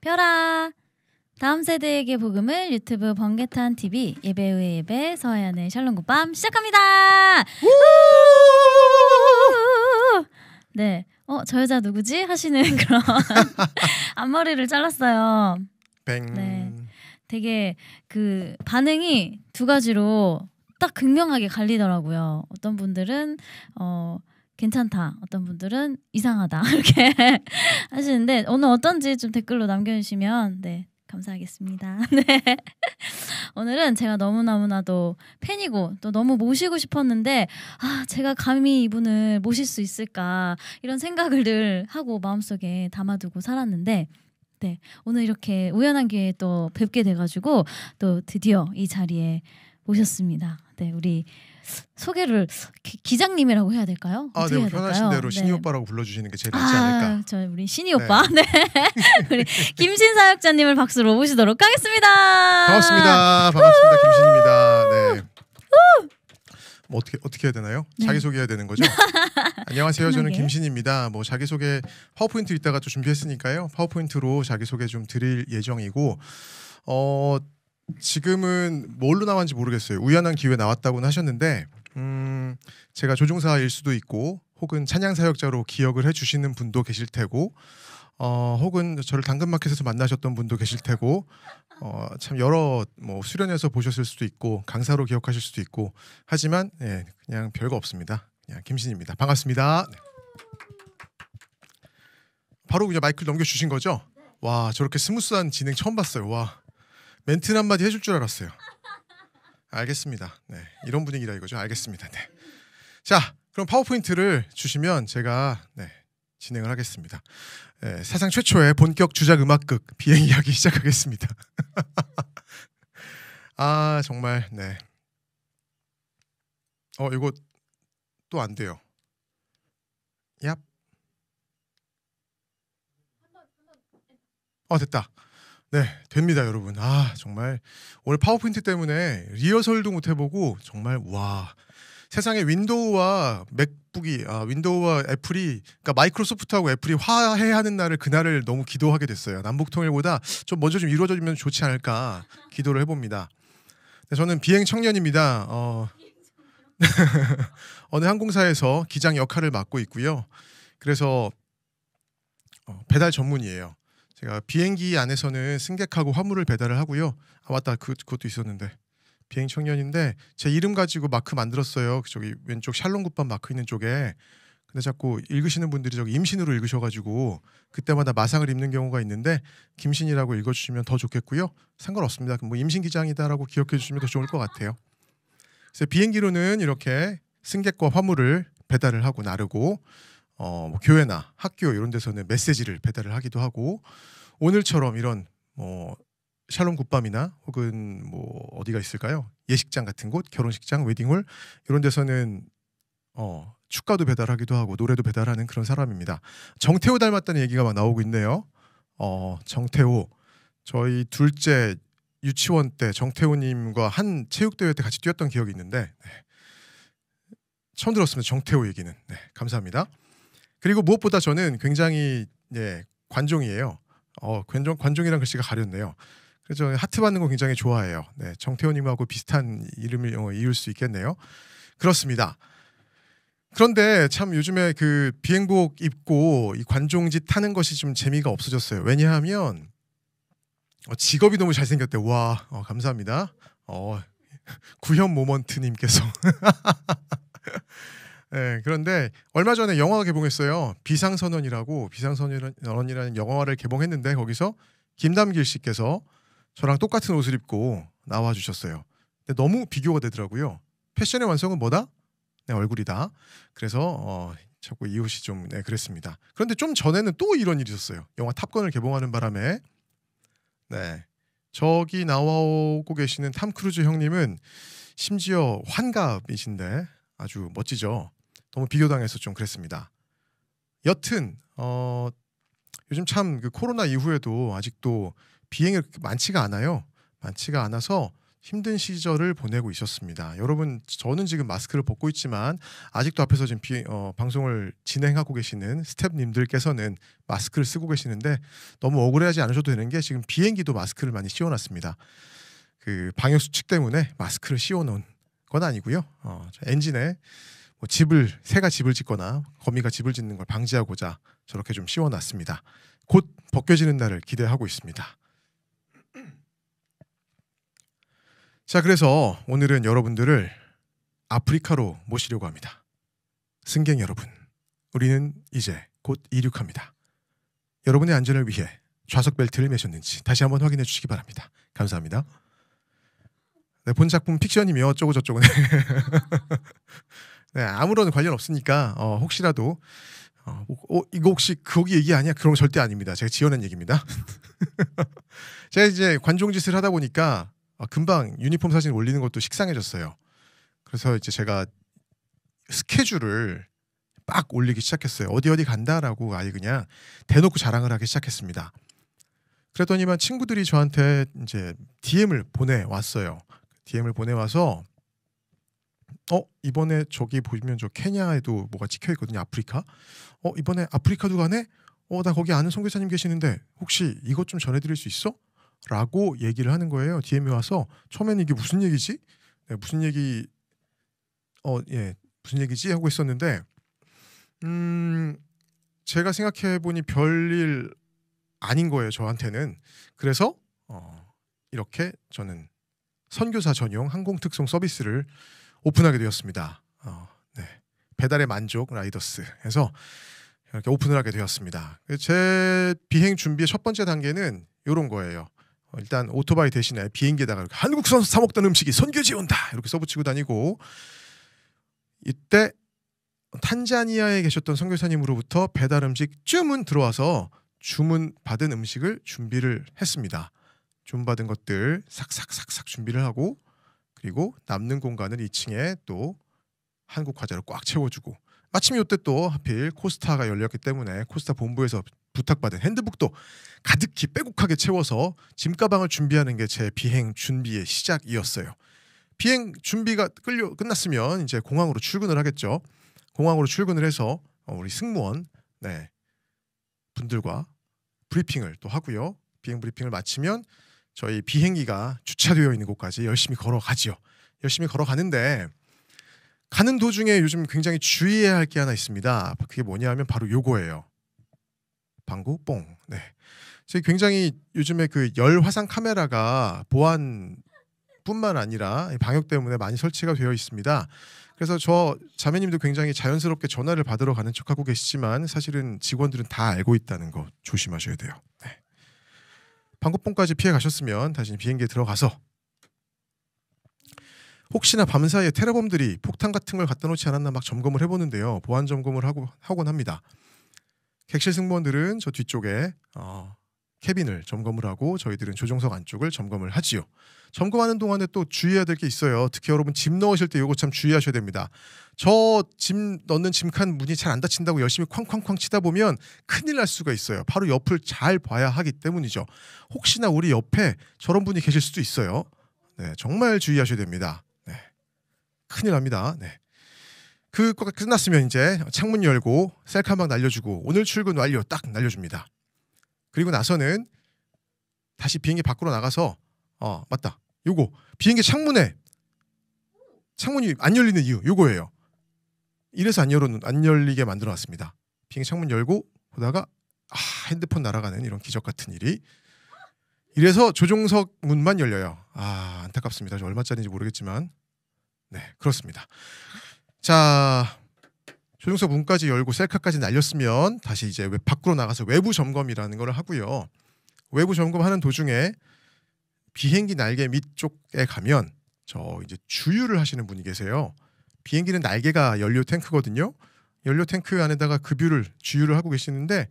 별아, 다음 세대에게 복음을 유튜브 번개탄 TV 예배의 예배 서하얀의 샬롬 굿밤 시작합니다. 네, 저 여자 누구지? 하시는 그런 앞머리를 잘랐어요. 뱅. 네, 되게 그 반응이 두 가지로 딱 극명하게 갈리더라고요. 어떤 분들은 괜찮다, 어떤 분들은 이상하다 이렇게 하시는데 오늘 어떤지 좀 댓글로 남겨주시면 네 감사하겠습니다. 네. 오늘은 제가 너무나도 팬이고 또 너무 모시고 싶었는데 제가 감히 이분을 모실 수 있을까 이런 생각을 늘 하고 마음속에 담아두고 살았는데 네 오늘 이렇게 우연한 기회에 또 뵙게 돼가지고 또 드디어 이 자리에 모셨습니다. 네 우리 소개를 기장님이라고 해야 될까요? 네, 어떻게 해야 편하신 될까요? 대로 신이 오빠라고 불러주시는 게 제일 낫지 않을까. 저 우리 신이 오빠, 네, 우리 김신 사역자님을 박수로 모시도록 하겠습니다. 반갑습니다. 김신입니다. 네. 뭐 어떻게 해야 되나요? 네. 자기 소개해야 되는 거죠? 안녕하세요. 저는 편하게. 김신입니다. 뭐 자기 소개 파워포인트 이따가 또 준비했으니까요. 파워포인트로 자기 소개 좀 드릴 예정이고, 지금은 뭘로 나왔는지 모르겠어요. 우연한 기회 나왔다고는 하셨는데, 제가 조종사일 수도 있고, 혹은 찬양 사역자로 기억을 해주시는 분도 계실 테고, 혹은 저를 당근마켓에서 만나셨던 분도 계실 테고, 참 여러 뭐 수련회에서 보셨을 수도 있고, 강사로 기억하실 수도 있고, 하지만 그냥 별거 없습니다. 그냥 김신입니다. 반갑습니다. 네. 바로 그냥 마이크를 넘겨주신 거죠? 와, 저렇게 스무스한 진행 처음 봤어요. 와. 멘트 한마디 해줄 줄 알았어요. 알겠습니다. 네, 이런 분위기라 이거죠. 알겠습니다. 네. 자, 그럼 파워포인트를 주시면 제가 진행을 하겠습니다. 네, 사상 최초의 본격 주작 음악극 비행 이야기 시작하겠습니다. 정말 네. 이거 또 안 돼요. 얍. 됐다. 네, 됩니다, 여러분. 정말 오늘 파워포인트 때문에 리허설도 못 해보고 정말 와 세상에 윈도우와 맥북이 윈도우와 애플이 그러니까 마이크로소프트하고 애플이 화해하는 날을 그날을 너무 기도하게 됐어요. 남북 통일보다 좀 먼저 좀 이루어지면 좋지 않을까 기도를 해봅니다. 네, 저는 비행 청년입니다. 어느 항공사에서 기장 역할을 맡고 있고요. 그래서 배달 전문이에요. 제가 비행기 안에서는 승객하고 화물을 배달을 하고요. 맞다, 그것도 있었는데 비행 청년인데 제 이름 가지고 마크 만들었어요. 저기 왼쪽 샬롬 굿밤 마크 있는 쪽에. 근데 자꾸 읽으시는 분들이 저기 임신으로 읽으셔가지고 그때마다 마상을 입는 경우가 있는데 김신이라고 읽어주시면 더 좋겠고요. 상관없습니다. 뭐 임신 기장이다라고 기억해 주시면 더 좋을 것 같아요. 그래서 비행기로는 이렇게 승객과 화물을 배달을 하고 나르고 뭐 교회나 학교 이런 데서는 메시지를 배달을 하기도 하고 오늘처럼 이런 샬롬 굿밤이나 혹은 뭐 어디가 있을까요? 예식장 같은 곳, 결혼식장, 웨딩홀 이런 데서는 축가도 배달하기도 하고 노래도 배달하는 그런 사람입니다. 정태호 닮았다는 얘기가 막 나오고 있네요. 정태호 저희 둘째 유치원 때 정태호님과 한 체육대회 때 같이 뛰었던 기억이 있는데 처음 들었습니다. 정태호 얘기는. 네, 감사합니다. 그리고 무엇보다 저는 굉장히 관종이에요. 관종이란 글씨가 가렸네요. 그래서 하트 받는 거 굉장히 좋아해요. 네, 정태호님하고 비슷한 이름을 이을 수 있겠네요. 그렇습니다. 그런데 참 요즘에 그 비행복 입고 이 관종짓 하는 것이 좀 재미가 없어졌어요. 왜냐하면 직업이 너무 잘생겼대. 와, 감사합니다. 구현 모먼트님께서. 네, 그런데 얼마 전에 영화가 개봉했어요. 비상선언이라는 영화를 개봉했는데 거기서 김담길 씨께서 저랑 똑같은 옷을 입고 나와주셨어요. 근데 너무 비교가 되더라고요. 패션의 완성은 뭐다? 네, 얼굴이다. 그래서 자꾸 이 옷이 좀 그랬습니다. 그런데 좀 전에는 또 이런 일이 있었어요. 영화 탑건을 개봉하는 바람에 저기 나오고 계시는 탐 크루즈 형님은 심지어 환갑이신데 아주 멋지죠. 너무 비교당해서 좀 그랬습니다. 여튼 요즘 참 그 코로나 이후에도 아직도 비행이 많지가 않아요. 많지가 않아서 힘든 시절을 보내고 있었습니다. 여러분, 저는 지금 마스크를 벗고 있지만 아직도 앞에서 지금 방송을 진행하고 계시는 스태프님들께서는 마스크를 쓰고 계시는데 너무 억울해하지 않으셔도 되는 게 지금 비행기도 마스크를 많이 씌워놨습니다. 그 방역 수칙 때문에 마스크를 씌워놓은 건 아니고요. 엔진에 뭐 새가 집을 짓거나 거미가 집을 짓는 걸 방지하고자 저렇게 좀 씌워놨습니다. 곧 벗겨지는 날을 기대하고 있습니다. 자, 그래서 오늘은 여러분들을 아프리카로 모시려고 합니다. 승객 여러분, 우리는 이제 곧 이륙합니다. 여러분의 안전을 위해 좌석 벨트를 매셨는지 다시 한번 확인해 주시기 바랍니다. 감사합니다. 네, 본 작품 픽션이며 어쩌고 저쩌고 네, 아무런 관련 없으니까 혹시라도 이거 혹시 거기 얘기 아니야? 그런 거 절대 아닙니다. 제가 지어낸 얘기입니다. 제가 이제 관종짓을 하다 보니까 금방 유니폼 사진 올리는 것도 식상해졌어요. 그래서 이제 제가 스케줄을 막 올리기 시작했어요. 어디 간다라고 아예 그냥 대놓고 자랑을 하기 시작했습니다. 그랬더니만 친구들이 저한테 이제 DM을 보내왔어요. DM을 보내와서 이번에 저기 보시면 저 케냐에도 뭐가 찍혀 있거든요. 아프리카. 이번에 아프리카도 가네? 나 거기 아는 선교사님 계시는데 혹시 이것 좀 전해드릴 수 있어? 라고 얘기를 하는 거예요. DM이 와서 처음에는 이게 무슨 얘기지? 네, 무슨 얘기지? 하고 있었는데 제가 생각해보니 별일 아닌 거예요. 저한테는. 그래서 이렇게 저는 선교사 전용 항공특송 서비스를 오픈하게 되었습니다. 네. 배달의 만족 라이더스 해서 이렇게 오픈을 하게 되었습니다. 제 비행 준비의 첫 번째 단계는 이런 거예요. 일단 오토바이 대신에 비행기에다가 한국에서 사 먹던 음식이 선교지에 온다 이렇게 써붙이고 다니고, 이때 탄자니아에 계셨던 선교사님으로부터 배달 음식 주문 들어와서 주문 받은 음식을 준비를 했습니다. 주문받은 것들 삭삭삭삭 준비를 하고, 그리고 남는 공간을 2층에 또 한국 과자로 꽉 채워주고, 마침 이때 또 하필 코스타가 열렸기 때문에 코스타 본부에서 부탁받은 핸드북도 가득히 빼곡하게 채워서 짐가방을 준비하는 게 제 비행 준비의 시작이었어요. 비행 준비가 끝났으면 이제 공항으로 출근을 하겠죠. 공항으로 출근을 해서 우리 승무원 분들과 브리핑을 또 하고요. 비행 브리핑을 마치면 저희 비행기가 주차되어 있는 곳까지 열심히 걸어가지요. 열심히 걸어가는데 가는 도중에 요즘 굉장히 주의해야 할 게 하나 있습니다. 그게 뭐냐면 바로 요거예요. 방구 뽕. 네. 굉장히 요즘에 그 열 화상 카메라가 보안뿐만 아니라 방역 때문에 많이 설치가 되어 있습니다. 그래서 저 자매님도 굉장히 자연스럽게 전화를 받으러 가는 척하고 계시지만 사실은 직원들은 다 알고 있다는 거 조심하셔야 돼요. 네. 방구뽕까지 피해 가셨으면 다시 비행기에 들어가서 혹시나 밤사이에 테러범들이 폭탄 같은 걸 갖다 놓지 않았나 막 점검을 해보는데요. 보안 점검을 하곤 합니다. 객실 승무원들은 저 뒤쪽에 캐빈을 점검을 하고 저희들은 조종석 안쪽을 점검을 하지요. 점검하는 동안에 또 주의해야 될 게 있어요. 특히 여러분 짐 넣으실 때 이거 참 주의하셔야 됩니다. 저 짐 넣는 짐칸 문이 잘 안 닫힌다고 열심히 쾅쾅쾅 치다 보면 큰일 날 수가 있어요. 바로 옆을 잘 봐야 하기 때문이죠. 혹시나 우리 옆에 저런 분이 계실 수도 있어요. 네, 정말 주의하셔야 됩니다. 네, 큰일 납니다. 네. 그거 끝났으면 이제 창문 열고 셀카 막 날려주고 오늘 출근 완료 딱 날려줍니다. 그리고 나서는 다시 비행기 밖으로 나가서 맞다. 요거 비행기 창문이 안 열리는 이유 요거예요. 이래서 안 열리게 만들어놨습니다. 비행기 창문 열고 보다가 핸드폰 날아가는 이런 기적 같은 일이. 이래서 조종석 문만 열려요. 안타깝습니다. 저 얼마짜리인지 모르겠지만 네 그렇습니다. 자, 조종석 문까지 열고 셀카까지 날렸으면 다시 이제 밖으로 나가서 외부 점검이라는 걸 하고요. 외부 점검하는 도중에 비행기 날개 밑쪽에 가면 저 이제 주유를 하시는 분이 계세요. 비행기는 날개가 연료 탱크거든요. 연료 탱크 안에다가 주유를 하고 계시는데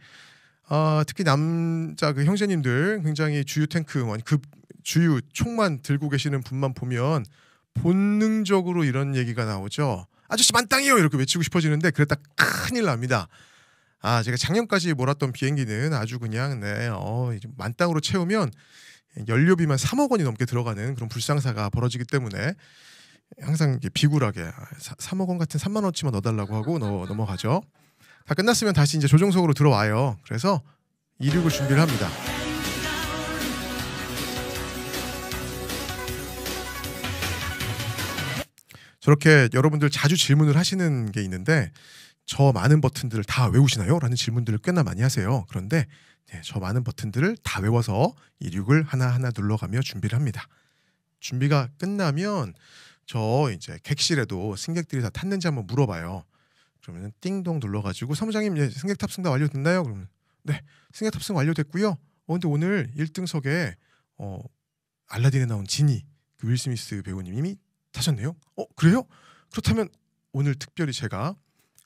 특히 남자 그 형제님들 굉장히 주유 탱크 그 주유 총만 들고 계시는 분만 보면 본능적으로 이런 얘기가 나오죠. 아저씨 만땅이요 이렇게 외치고 싶어지는데 그랬다 큰일 납니다. 제가 작년까지 몰았던 비행기는 아주 그냥 만땅으로 채우면 연료비만 3억 원이 넘게 들어가는 그런 불상사가 벌어지기 때문에 항상 비굴하게 3억 원 같은 3만 원치만 넣어달라고 하고 넘어가죠. 다 끝났으면 다시 이제 조종석으로 들어와요. 그래서 이륙을 준비를 합니다. 저렇게 여러분들 자주 질문을 하시는 게 있는데 저 많은 버튼들을 다 외우시나요? 라는 질문들을 꽤나 많이 하세요. 그런데 저 많은 버튼들을 다 외워서 이륙을 하나하나 눌러가며 준비를 합니다. 준비가 끝나면 저 이제 객실에도 승객들이 다 탔는지 한번 물어봐요. 그러면 띵동 눌러가지고 사무장님 승객 탑승 다 완료됐나요? 그러면 네, 승객 탑승 완료됐고요. 근데 오늘 1등석에 알라딘에 나온 지니 그 윌 스미스 배우님이 타셨네요. 그래요? 그렇다면 오늘 특별히 제가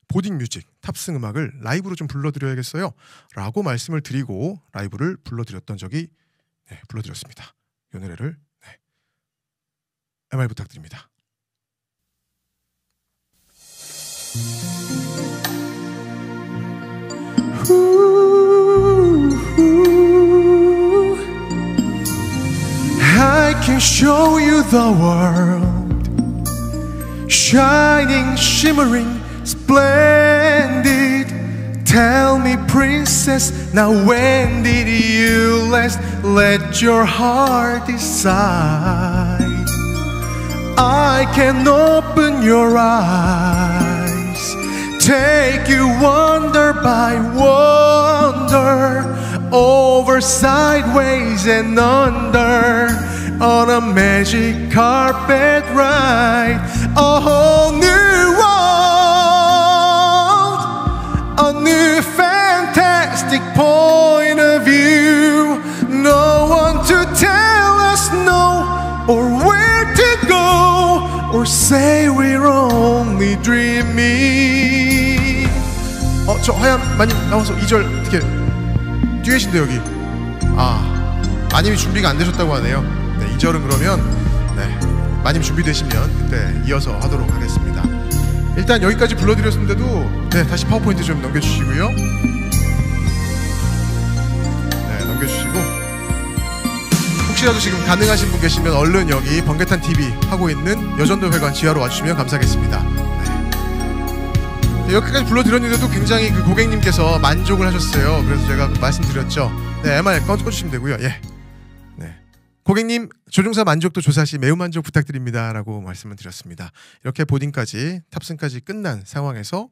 보딩 뮤직 탑승 음악을 라이브로 좀 불러드려야겠어요. 라고 말씀을 드리고 라이브를 불러드렸던 적이 불러드렸습니다. 이 노래를 MR 부탁드립니다. I can show you the world, shining, shimmering, splendid. Tell me, princess, now when did you last let your heart decide? I can open your eyes, take you wonder by wonder, over, sideways and under, on a magic carpet ride. A whole new world, a new fantastic point of view. No one to tell us no, or where to go, or say we're only dreaming. 저 하얀 마님 나와서 2절 어떻게 뒤에 계신데 여기. 마님이 준비가 안 되셨다고 하네요. 네, 2절은 그러면 마님 준비되시면 그때 이어서 하도록 하겠습니다. 일단 여기까지 불러드렸는데도 다시 파워포인트 좀 넘겨주시고요. 넘겨주시고 혹시라도 지금 가능하신 분 계시면 얼른 여기 번개탄 TV 하고 있는 여전도 회관 지하로 와주시면 감사하겠습니다. 여기까지 불러드렸는데도 굉장히 그 고객님께서 만족을 하셨어요. 그래서 제가 말씀드렸죠. MR 꺼주시면 되고요. 고객님 조종사 만족도 조사 시 매우 만족 부탁드립니다 라고 말씀을 드렸습니다. 이렇게 보딩까지 탑승까지 끝난 상황에서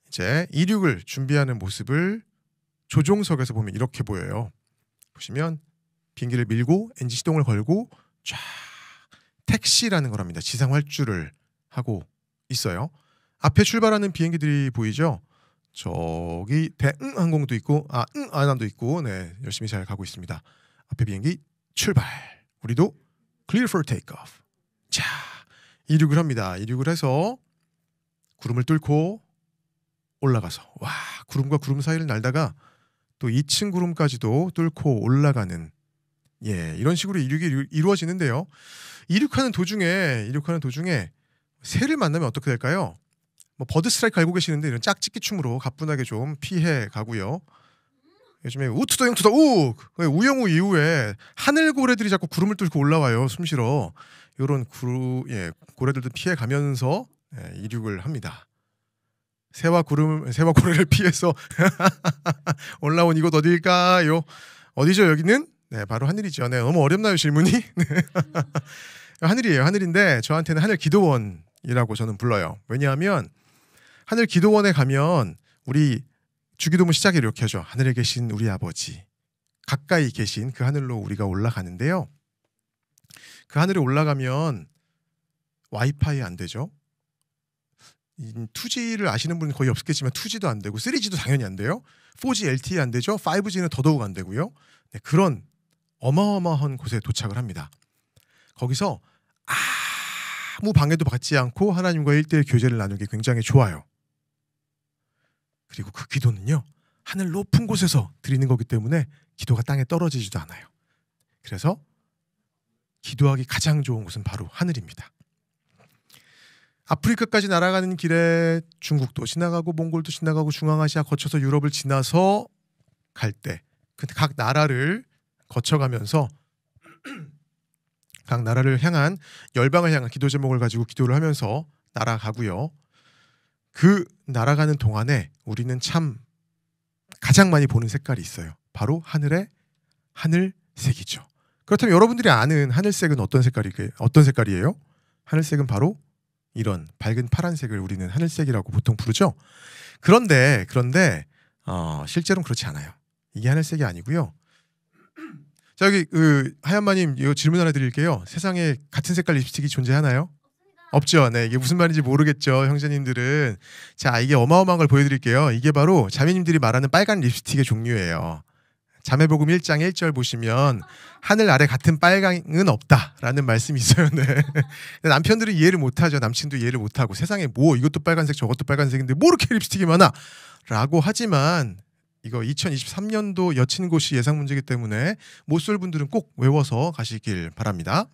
이제 이륙을 준비하는 모습을 조종석에서 보면 이렇게 보여요. 보시면 비행기를 밀고 엔진 시동을 걸고 쫙 택시라는 거랍니다. 지상 활주를 하고 있어요. 앞에 출발하는 비행기들이 보이죠? 저기 대응항공도 있고 아남도 있고 열심히 잘 가고 있습니다. 앞에 비행기 출발. 우리도 clear for takeoff. 자, 이륙을 합니다. 이륙을 해서 구름을 뚫고 올라가서 구름과 구름 사이를 날다가 또 2층 구름까지도 뚫고 올라가는 이런 식으로 이륙이 이루어지는데요. 이륙하는 도중에 새를 만나면 어떻게 될까요? 버드 스트라이크 알고 계시는데 이런 짝짓기 춤으로 가뿐하게 좀 피해 가고요. 요즘에 우투더 영투더 우 우영우 이후에 하늘 고래들이 자꾸 구름을 뚫고 올라와요. 숨쉬러 이런 고래들도 피해 가면서 이륙을 합니다. 새와 고래를 피해서 올라온 이곳 어디일까요? 어디죠 여기는? 바로 하늘이죠. 너무 어렵나요 질문이? 하늘이에요. 하늘인데 저한테는 하늘 기도원이라고 저는 불러요. 왜냐하면 하늘 기도원에 가면 우리 주기도문 시작에 이렇게 하죠. 하늘에 계신 우리 아버지, 가까이 계신 그 하늘로 우리가 올라가는데요. 그 하늘에 올라가면 와이파이 안 되죠. 2G를 아시는 분은 거의 없겠지만 2G도 안 되고 3G도 당연히 안 돼요. 4G LTE 안 되죠. 5G는 더더욱 안 되고요. 그런 어마어마한 곳에 도착을 합니다. 거기서 아무 방해도 받지 않고 하나님과 1대1 교제를 나누기 굉장히 좋아요. 그리고 그 기도는요, 하늘 높은 곳에서 드리는 거기 때문에 기도가 땅에 떨어지지도 않아요. 그래서 기도하기 가장 좋은 곳은 바로 하늘입니다. 아프리카까지 날아가는 길에 중국도 지나가고 몽골도 지나가고 중앙아시아 거쳐서 유럽을 지나서 갈 때, 근데 각 나라를 거쳐가면서 각 나라를 향한 열방을 향한 기도 제목을 가지고 기도를 하면서 날아가고요. 그 날아가는 동안에 우리는 참 가장 많이 보는 색깔이 있어요. 바로 하늘의 하늘색이죠. 그렇다면 여러분들이 아는 하늘색은 어떤 색깔이에요? 하늘색은 바로 이런 밝은 파란색을 우리는 하늘색이라고 보통 부르죠. 그런데 실제로는 그렇지 않아요. 이게 하늘색이 아니고요. 자, 여기 하얀마님 이거 질문 하나 드릴게요. 세상에 같은 색깔 립스틱이 존재하나요? 없죠. 네, 이게 무슨 말인지 모르겠죠, 형제님들은. 자, 이게 어마어마한 걸 보여드릴게요. 이게 바로 자매님들이 말하는 빨간 립스틱의 종류예요. 자매복음 1장 1절 보시면 하늘 아래 같은 빨강은 없다라는 말씀이 있어요. 네. 남편들은 이해를 못하죠. 남친도 이해를 못하고 세상에 뭐 이것도 빨간색 저것도 빨간색인데 뭐 이렇게 립스틱이 많아? 라고 하지만 이거 2023년도 여친고시 예상 문제이기 때문에 못 쏠 분들은 꼭 외워서 가시길 바랍니다.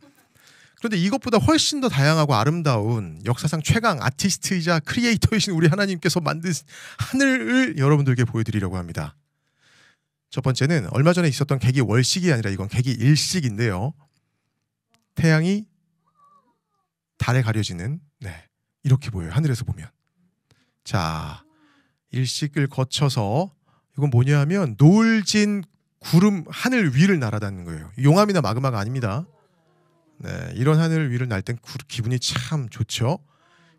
그런데 이것보다 훨씬 더 다양하고 아름다운 역사상 최강 아티스트이자 크리에이터이신 우리 하나님께서 만든 하늘을 여러분들께 보여드리려고 합니다. 첫 번째는 얼마 전에 있었던 개기 월식이 아니라 이건 개기 일식인데요. 태양이 달에 가려지는 이렇게 보여요. 하늘에서 보면. 자, 일식을 거쳐서 이건 뭐냐 하면 노을진 구름 하늘 위를 날아다니는 거예요. 용암이나 마그마가 아닙니다. 네, 이런 하늘 위를 날 땐 기분이 참 좋죠.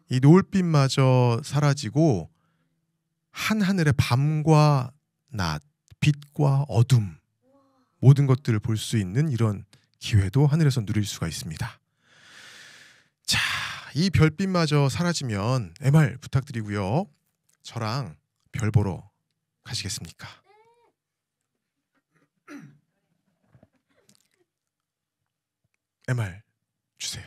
이 노을빛마저 사라지고 한 하늘의 밤과 낮, 빛과 어둠 모든 것들을 볼 수 있는 이런 기회도 하늘에서 누릴 수가 있습니다. 자, 이 별빛마저 사라지면 MR 부탁드리고요. 저랑 별 보러 가시겠습니까? MR 주세요.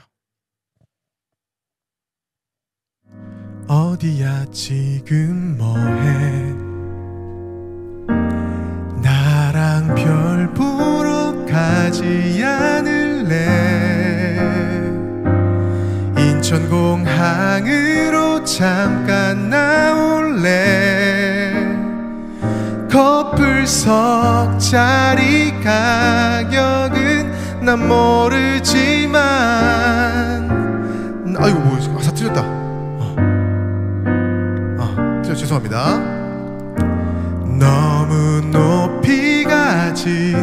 어디야 지금 뭐해? 나랑 별 보러 가지 않을래? 인천공항으로 잠깐 나올래? 커플석 자리 가격은 난 모르지만 아이고 뭐 가사 틀렸다. 죄송합니다. 너무 높이 가진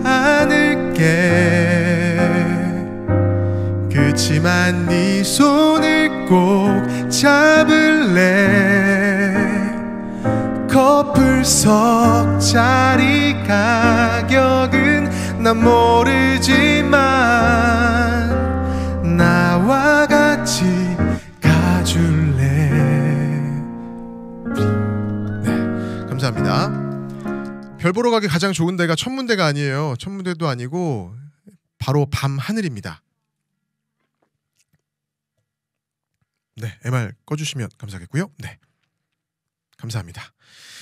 않을게. 그치만 네 손을 꼭 잡을래. 커플석 자리 가격은 난 모르지만 나와 같이 가줄래. 네, 감사합니다. 별 보러 가기 가장 좋은 데가 천문대가 아니에요. 천문대도 아니고 바로 밤 하늘입니다. 네, MR 꺼주시면 감사하겠고요. 네, 감사합니다.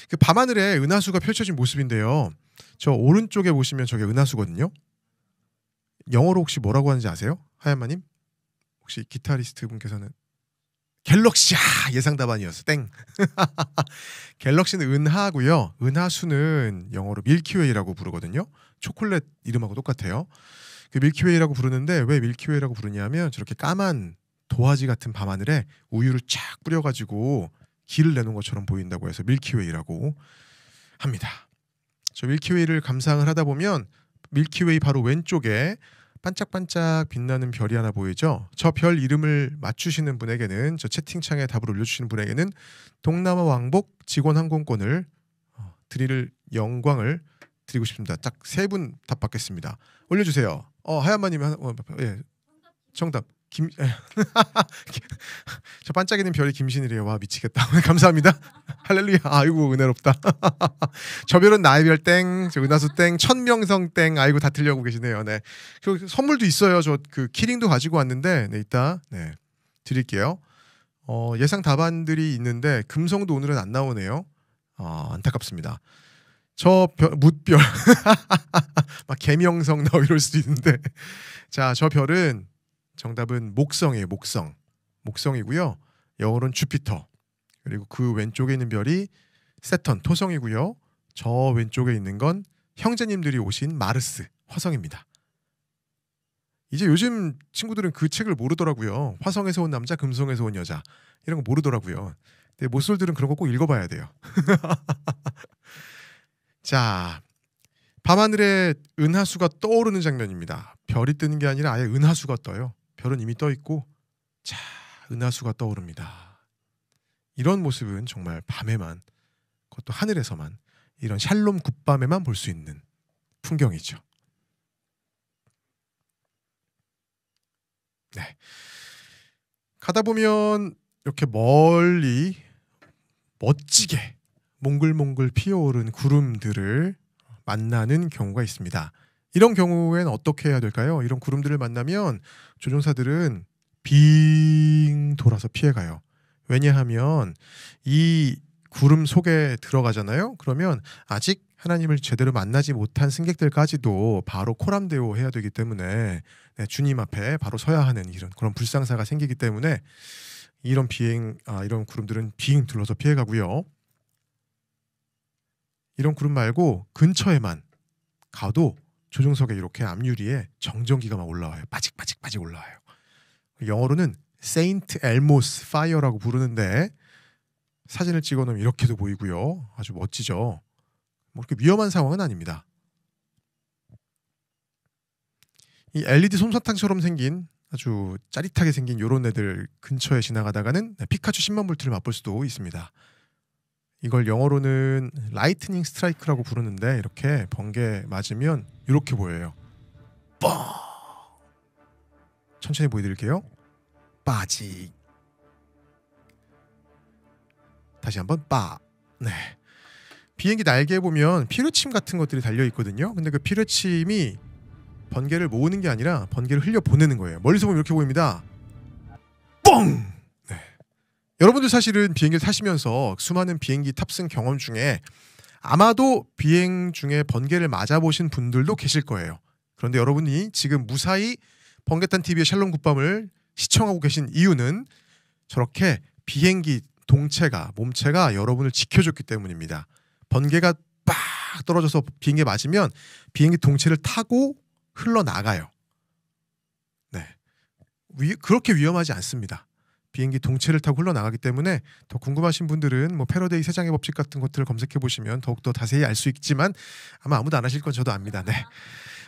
그 밤하늘에 은하수가 펼쳐진 모습인데요. 저 오른쪽에 보시면 저게 은하수거든요. 영어로 혹시 뭐라고 하는지 아세요? 하얀마님? 혹시 기타리스트 분께서는 갤럭시. 예상 답안이었어. 땡. 갤럭시는 은하고요. 은하수는 영어로 밀키웨이라고 부르거든요. 초콜릿 이름하고 똑같아요. 그 밀키웨이라고 부르는데 왜 밀키웨이라고 부르냐면 저렇게 까만 도화지 같은 밤하늘에 우유를 쫙 뿌려가지고 길을 내놓은 것처럼 보인다고 해서 밀키웨이라고 합니다. 저 밀키웨이를 감상을 하다 보면 밀키웨이 바로 왼쪽에 반짝반짝 빛나는 별이 하나 보이죠? 저 별 이름을 맞추시는 분에게는, 저 채팅창에 답을 올려주시는 분에게는 동남아 왕복 직원 항공권을 드릴 영광을 드리고 싶습니다. 딱 3분 답 받겠습니다. 올려주세요. 하얀마님 예, 정답. 저 반짝이는 별이 김신이래요. 와 미치겠다. 감사합니다. 할렐루야. 아이고 은혜롭다. 저 별은 나의 별 땡, 저 은하수 땡, 천명성 땡. 아이고 다 틀려고 계시네요. 네. 그 선물도 있어요. 저 그 키링도 가지고 왔는데 이따 드릴게요. 예상 답안들이 있는데 금성도 오늘은 안 나오네요. 안타깝습니다. 저 별, 묻별 막 개명성 나 이럴 수도 있는데 자, 저 별은 정답은 목성이에요. 목성이고요. 영어로는 주피터. 그리고 그 왼쪽에 있는 별이 세턴, 토성이고요. 저 왼쪽에 있는 건 형제님들이 오신 마르스, 화성입니다. 이제 요즘 친구들은 그 책을 모르더라고요. 화성에서 온 남자, 금성에서 온 여자 이런 거 모르더라고요. 근데 모쏠들은 그런 거 꼭 읽어봐야 돼요. 자, 밤하늘에 은하수가 떠오르는 장면입니다. 별이 뜨는 게 아니라 아예 은하수가 떠요. 별은 이미 떠 있고 자, 은하수가 떠오릅니다. 이런 모습은 정말 밤에만, 그것도 하늘에서만, 이런 샬롬 굿밤에만 볼 수 있는 풍경이죠. 네. 가다 보면 이렇게 멀리 멋지게 몽글몽글 피어오른 구름들을 만나는 경우가 있습니다. 이런 경우에는 어떻게 해야 될까요? 이런 구름들을 만나면 조종사들은 빙 돌아서 피해가요. 왜냐하면 이 구름 속에 들어가잖아요. 그러면 아직 하나님을 제대로 만나지 못한 승객들까지도 바로 코람데오 해야 되기 때문에 네, 주님 앞에 바로 서야 하는 그런 불상사가 생기기 때문에 이런 이런 구름들은 빙 둘러서 피해가고요. 이런 구름 말고 근처에만 가도 조종석에 이렇게 앞유리에 정전기가 막 올라와요. 빠직빠직 올라와요. 영어로는 세인트 엘모스 파이어라고 부르는데 사진을 찍어놓으면 이렇게도 보이고요. 아주 멋지죠. 뭐 그렇게 위험한 상황은 아닙니다. 이 LED 솜사탕처럼 생긴 아주 짜릿하게 생긴 이런 애들 근처에 지나가다가는 피카츄 10만 볼트를 맛볼 수도 있습니다. 이걸 영어로는 라이트닝 스트라이크라고 부르는데 이렇게 번개 맞으면 이렇게 보여요. 뻥! 천천히 보여드릴게요. 빠직. 다시 한번 빠. 네. 비행기 날개에 보면 피뢰침 같은 것들이 달려 있거든요. 근데 그 피뢰침이 번개를 모으는 게 아니라 번개를 흘려 보내는 거예요. 멀리서 보면 이렇게 보입니다. 뻥! 네. 여러분들 사실은 비행기를 타시면서 수많은 비행기 탑승 경험 중에 아마도 비행 중에 번개를 맞아보신 분들도 계실 거예요. 그런데 여러분이 지금 무사히 번개탄 TV의 샬롬 굿밤을 시청하고 계신 이유는 저렇게 비행기 몸체가 여러분을 지켜줬기 때문입니다. 번개가 빡 떨어져서 비행기에 맞으면 비행기 동체를 타고 흘러나가요. 네. 그렇게 위험하지 않습니다. 비행기 동체를 타고 흘러나가기 때문에 더 궁금하신 분들은 뭐 패러데이 세장의 법칙 같은 것들을 검색해 보시면 더욱더 자세히 알 수 있지만 아마 아무도 안 하실 건 저도 압니다. 네.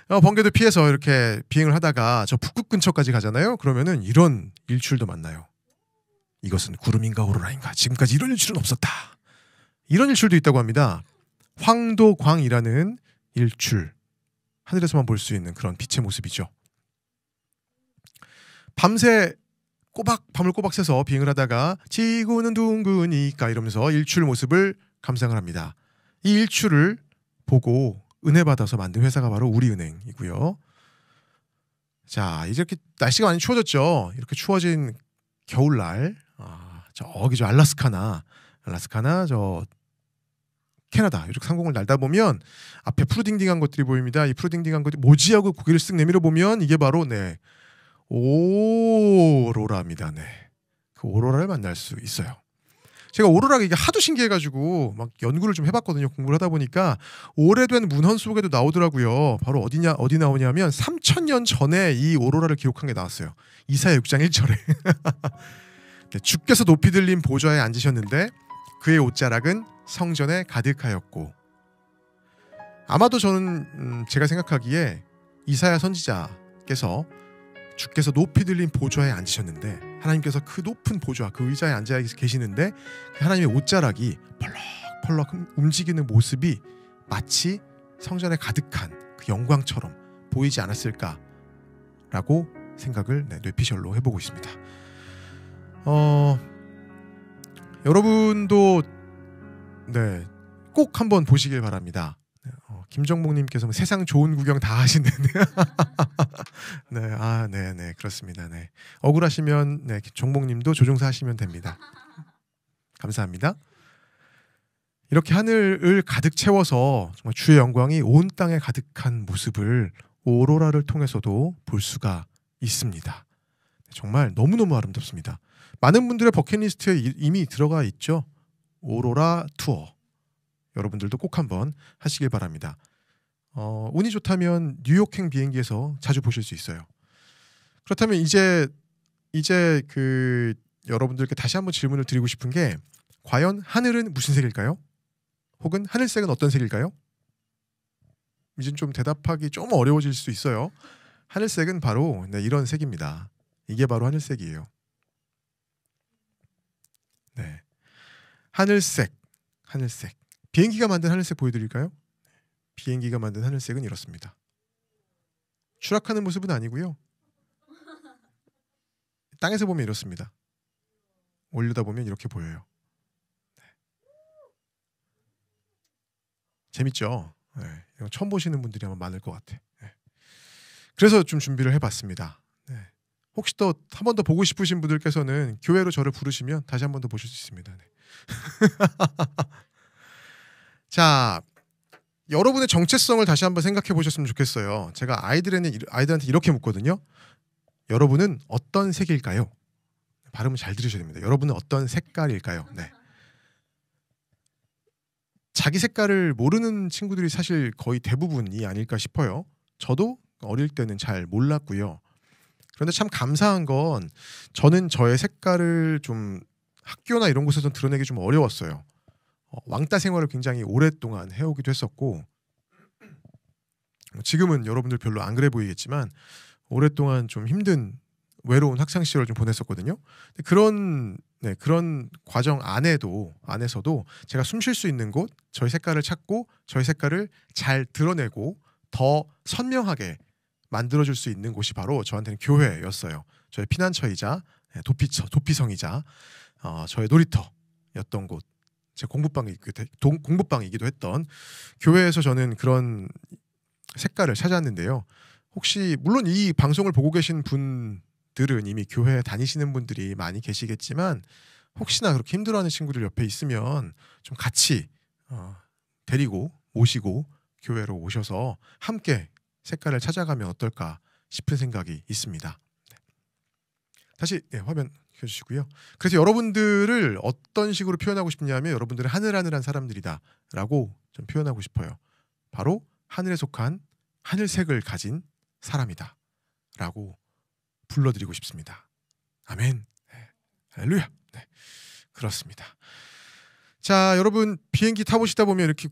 번개도 피해서 이렇게 비행을 하다가 저 북극 근처까지 가잖아요. 그러면은 이런 일출도 만나요. 이것은 구름인가 오로라인가? 지금까지 이런 일출은 없었다. 이런 일출도 있다고 합니다. 황도광이라는 일출. 하늘에서만 볼 수 있는 그런 빛의 모습이죠. 밤새 밤을 꼬박 새서 비행을 하다가 지구는 둥그니까 이러면서 일출 모습을 감상을 합니다. 이 일출을 보고 은혜 받아서 만든 회사가 바로 우리은행이고요. 자, 이제 이렇게 날씨가 많이 추워졌죠. 이렇게 추워진 겨울날, 저기 저 알라스카나 저 캐나다 이쪽 상공을 날다 보면 앞에 푸르딩딩한 것들이 보입니다. 이 푸르딩딩한 것들이 뭐지 하고 고개를 쓱 내밀어 보면 이게 바로 오로라입니다. 네, 그 오로라를 만날 수 있어요. 제가 오로라가 이게 하도 신기해가지고 막 연구를 좀 해봤거든요. 공부를 하다 보니까 오래된 문헌 속에도 나오더라고요. 바로 어디 나오냐면 3000년 전에 이 오로라를 기록한 게 나왔어요. 이사야 6장 1절에 주께서 높이 들린 보좌에 앉으셨는데 그의 옷자락은 성전에 가득하였고, 아마도 저는 제가 생각하기에 이사야 선지자께서 주께서 높이 들린 보좌에 앉으셨는데 하나님께서 그 높은 보좌, 그 의자에 앉아 계시는데 하나님의 옷자락이 펄럭펄럭 움직이는 모습이 마치 성전에 가득한 그 영광처럼 보이지 않았을까라고 생각을 뇌피셜로 해보고 있습니다. 여러분도 꼭 한번 보시길 바랍니다. 김정목님께서 세상 좋은 구경 다 하시는 네, 그렇습니다. 네, 억울하시면 정목님도 조종사 하시면 됩니다. 감사합니다. 이렇게 하늘을 가득 채워서 정말 주의 영광이 온 땅에 가득한 모습을 오로라를 통해서도 볼 수가 있습니다. 정말 너무너무 아름답습니다. 많은 분들의 버킷리스트에 이미 들어가 있죠. 오로라 투어. 여러분들도 꼭 한번 하시길 바랍니다. 운이 좋다면 뉴욕행 비행기에서 자주 보실 수 있어요. 그렇다면 이제 그 여러분들께 다시 한번 질문을 드리고 싶은 게 과연 하늘은 무슨 색일까요? 혹은 하늘색은 어떤 색일까요? 이젠 좀 대답하기 좀 어려워질 수 있어요. 하늘색은 바로 이런 색입니다. 이게 바로 하늘색이에요. 네, 하늘색. 비행기가 만든 하늘색 보여드릴까요? 비행기가 만든 하늘색은 이렇습니다. 추락하는 모습은 아니고요. 땅에서 보면 이렇습니다. 올려다 보면 이렇게 보여요. 네. 재밌죠? 네. 이거 처음 보시는 분들이 아마 많을 것 같아. 네. 그래서 좀 준비를 해봤습니다. 네. 혹시 또 한 번 더 보고 싶으신 분들께서는 교회로 저를 부르시면 다시 한 번 더 보실 수 있습니다. 네. 자, 여러분의 정체성을 다시 한번 생각해 보셨으면 좋겠어요. 제가 아이들한테 이렇게 묻거든요. 여러분은 어떤 색일까요? 발음을 잘 들으셔야 됩니다. 여러분은 어떤 색깔일까요? 네. 자기 색깔을 모르는 친구들이 사실 거의 대부분이 아닐까 싶어요. 저도 어릴 때는 잘 몰랐고요. 그런데 참 감사한 건 저는 저의 색깔을 좀 학교나 이런 곳에서 드러내기 좀 어려웠어요. 왕따 생활을 굉장히 오랫동안 해오기도 했었고, 지금은 여러분들 별로 안 그래 보이겠지만 오랫동안 좀 힘든 외로운 학창 시절을 좀 보냈었거든요. 그런 과정 안에서도 제가 숨 쉴 수 있는 곳, 저의 색깔을 찾고 저의 색깔을 잘 드러내고 더 선명하게 만들어줄 수 있는 곳이 바로 저한테는 교회였어요. 저의 피난처이자 도피성이자 저의 놀이터였던 곳, 제 공부방이기도 했던 교회에서 저는 그런 색깔을 찾았는데요. 혹시 물론 이 방송을 보고 계신 분들은 이미 교회 다니시는 분들이 많이 계시겠지만 혹시나 그렇게 힘들어하는 친구들 옆에 있으면 좀 같이 데리고 오시고 교회로 오셔서 함께 색깔을 찾아가면 어떨까 싶은 생각이 있습니다. 다시 화면 켜주시고요. 그래서 여러분들을 어떤 식으로 표현하고 싶냐면 여러분들은 하늘하늘한 사람들이다 라고 좀 표현하고 싶어요. 바로 하늘에 속한 하늘색을 가진 사람이다 라고 불러드리고 싶습니다. 아멘. 네. 할렐루야. 네. 그렇습니다. 자, 여러분 비행기 타보시다 보면 이렇게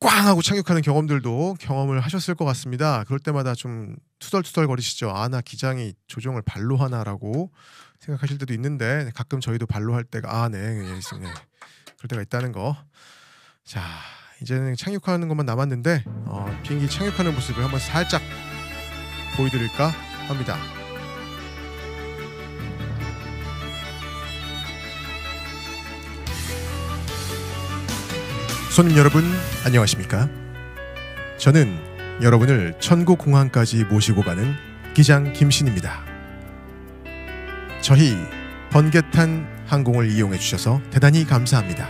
꽝 하고 착륙하는 경험을 하셨을 것 같습니다. 그럴 때마다 좀 투덜투덜 거리시죠. 아, 나 기장이 조종을 발로 하나라고 생각하실 때도 있는데 가끔 저희도 발로 할 때가 그럴 때가 있다는 거. 자, 이제는 착륙하는 것만 남았는데 비행기 착륙하는 모습을 한번 살짝 보여드릴까 합니다. 손님 여러분 안녕하십니까? 저는 여러분을 천국공항까지 모시고 가는 기장 김신입니다. 저희 번개탄 항공을 이용해 주셔서 대단히 감사합니다.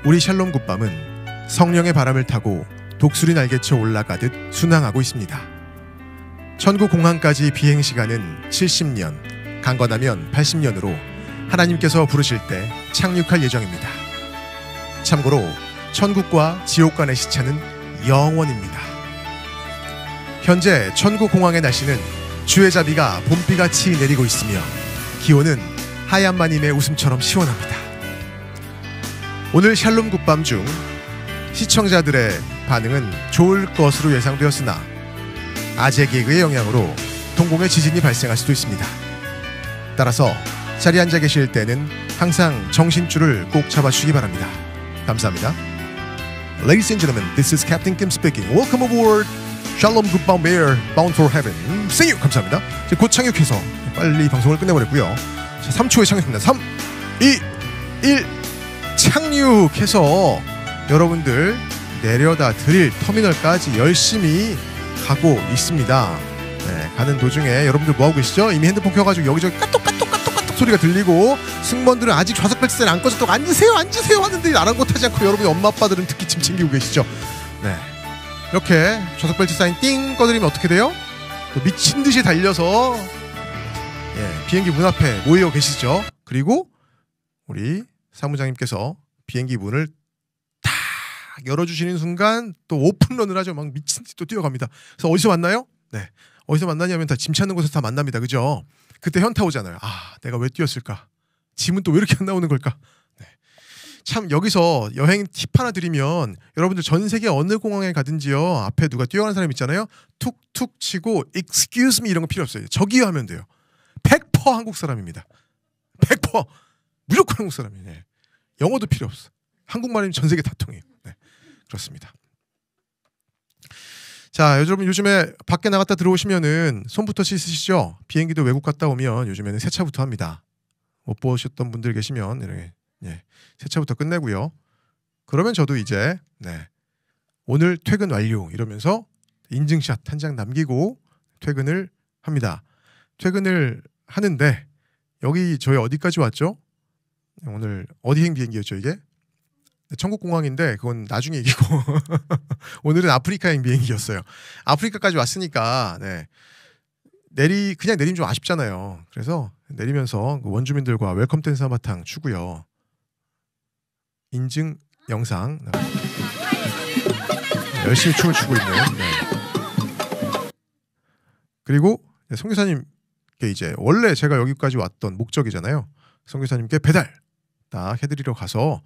우리 샬롬 굿밤은 성령의 바람을 타고 독수리 날개쳐 올라가듯 순항하고 있습니다. 천국공항까지 비행시간은 70년, 강건하면 80년으로 하나님께서 부르실 때 착륙할 예정입니다. 참고로 천국과 지옥 간의 시차는 영원입니다. 현재 천국공항의 날씨는 주해자비가 봄비같이 내리고 있으며 기온은 하얀 마님의 웃음처럼 시원합니다. 오늘 샬롬 굿밤 중 시청자들의 반응은 좋을 것으로 예상되었으나 아재 개그의 영향으로 동공의 지진이 발생할 수도 있습니다. 따라서 자리에 앉아 계실 때는 항상 정신줄을 꼭 잡아주시기 바랍니다. 감사합니다. Ladies and gentlemen, this is Captain Kim speaking. Welcome aboard Shalom Good Bomb Air Bound for Heaven. See you. 감사합니다. 곧 착륙해서 빨리 방송을 끝내버렸고요. 자, 3초에 착륙합니다. 3, 2, 1 착륙해서 여러분들 내려다 드릴 터미널까지 열심히 가고 있습니다. 네, 가는 도중에 여러분들 뭐하고 계시죠? 이미 핸드폰 켜가지고 여기저기 까똑까똑 소리가 들리고 승무원들은 아직 좌석 벨트는 안 꺼졌다고 앉으세요 하는데 아랑곳하지 않고 여러분의 엄마 아빠들은 특히 짐 챙기고 계시죠. 네, 이렇게 좌석 벨트 사인 띵 꺼드리면 어떻게 돼요? 또 미친 듯이 달려서 비행기 문 앞에 모여 계시죠. 그리고 우리 사무장님께서 비행기 문을 열어주시는 순간 또 오픈런을 하죠. 막 미친 듯이 또 뛰어갑니다. 그래서 어디서 만나요? 네, 어디서 만나냐면 다 짐 찾는 곳에서 다 만납니다. 그죠? 그때 현타 오잖아요. 아, 내가 왜 뛰었을까? 짐은 또 왜 이렇게 안 나오는 걸까? 네. 참 여기서 여행 팁 하나 드리면 여러분들 전 세계 어느 공항에 가든지요. 앞에 누가 뛰어가는 사람 있잖아요. 툭툭 치고 excuse me 이런 거 필요 없어요. 저기요 하면 돼요. 100% 한국 사람입니다. 100% 무조건 한국 사람이에요. 네. 영어도 필요 없어. 한국말이면 전 세계 다 통해요. 네. 그렇습니다. 자, 여러분 요즘에 밖에 나갔다 들어오시면은 손부터 씻으시죠. 비행기도 외국 갔다 오면 요즘에는 세차부터 합니다. 못 보셨던 분들 계시면 이렇게 세차부터 끝내고요. 그러면 저도 이제 오늘 퇴근 완료 이러면서 인증샷 한 장 남기고 퇴근을 합니다. 퇴근을 하는데 여기 저희 어디까지 왔죠? 오늘 어디행 비행기였죠 이게? 천국공항인데 그건 나중에 얘기고 오늘은 아프리카행 비행기였어요. 아프리카까지 왔으니까 그냥 내리면 좀 아쉽잖아요. 그래서 내리면서 원주민들과 웰컴 댄스 한바탕 추고요. 인증 영상 열심히 춤을 추고 있는 그리고 선교사님께 이제 원래 제가 여기까지 왔던 목적이잖아요. 선교사님께 배달 딱 해드리러 가서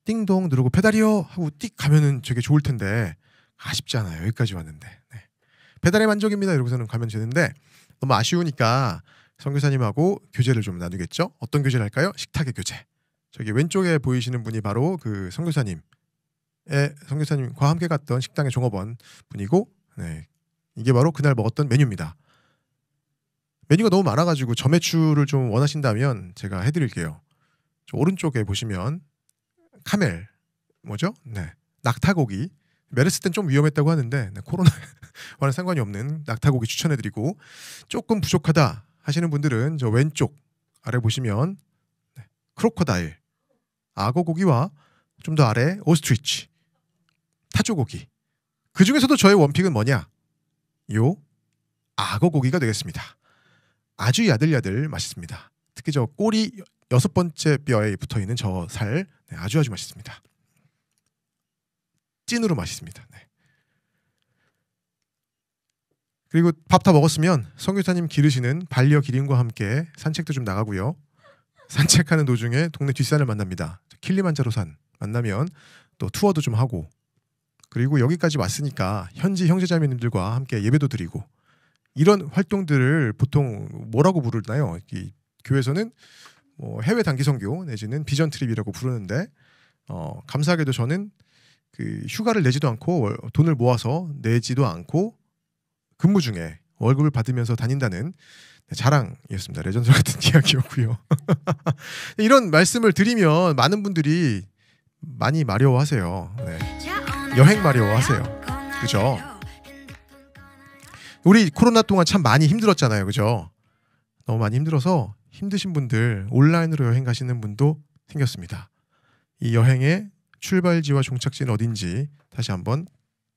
띵동 누르고 배달이요 하고 띡 가면은 되게 좋을 텐데 아쉽지 않아요. 여기까지 왔는데 배달의 만족입니다 이러고서는 가면 되는데 너무 아쉬우니까 선교사님하고 교제를 좀 나누겠죠. 어떤 교제를 할까요? 식탁의 교제. 저기 왼쪽에 보이시는 분이 바로 그 선교사님과 함께 갔던 식당의 종업원 분이고 이게 바로 그날 먹었던 메뉴입니다. 메뉴가 너무 많아가지고 저매출을 좀 원하신다면 제가 해드릴게요. 저 오른쪽에 보시면 카멜 뭐죠? 낙타고기. 메르스 땐 좀 위험했다고 하는데 코로나와는 상관이 없는 낙타고기 추천해드리고 조금 부족하다 하시는 분들은 저 왼쪽 아래 보시면 크로커다일 악어고기와 좀 더 아래 오스트리치 타조고기. 그 중에서도 저의 원픽은 뭐냐? 요 악어고기가 되겠습니다. 아주 야들야들 맛있습니다. 특히 저 꼬리 6번째 뼈에 붙어있는 저 살 아주 맛있습니다. 찐으로 맛있습니다. 그리고 밥 다 먹었으면 선교사님 기르시는 반려 기린과 함께 산책도 좀 나가고요. 산책하는 도중에 동네 뒷산을 만납니다. 킬리만자로산 만나면 또 투어도 좀 하고 그리고 여기까지 왔으니까 현지 형제자매님들과 함께 예배도 드리고 이런 활동들을 보통 뭐라고 부르나요? 이 교회에서는 뭐 해외 단기 선교 내지는 비전 트립이라고 부르는데 감사하게도 저는 그 휴가를 내지도 않고 돈을 모아서 내지도 않고 근무 중에 월급을 받으면서 다닌다는 자랑이었습니다. 레전드 같은 이야기였고요. 이런 말씀을 드리면 많은 분들이 많이 마려워하세요. 여행 마려워하세요. 그죠? 우리 코로나 동안 참 많이 힘들었잖아요. 그죠? 너무 많이 힘들어서 힘드신 분들 온라인으로 여행 가시는 분도 생겼습니다. 이 여행의 출발지와 종착지는 어딘지 다시 한번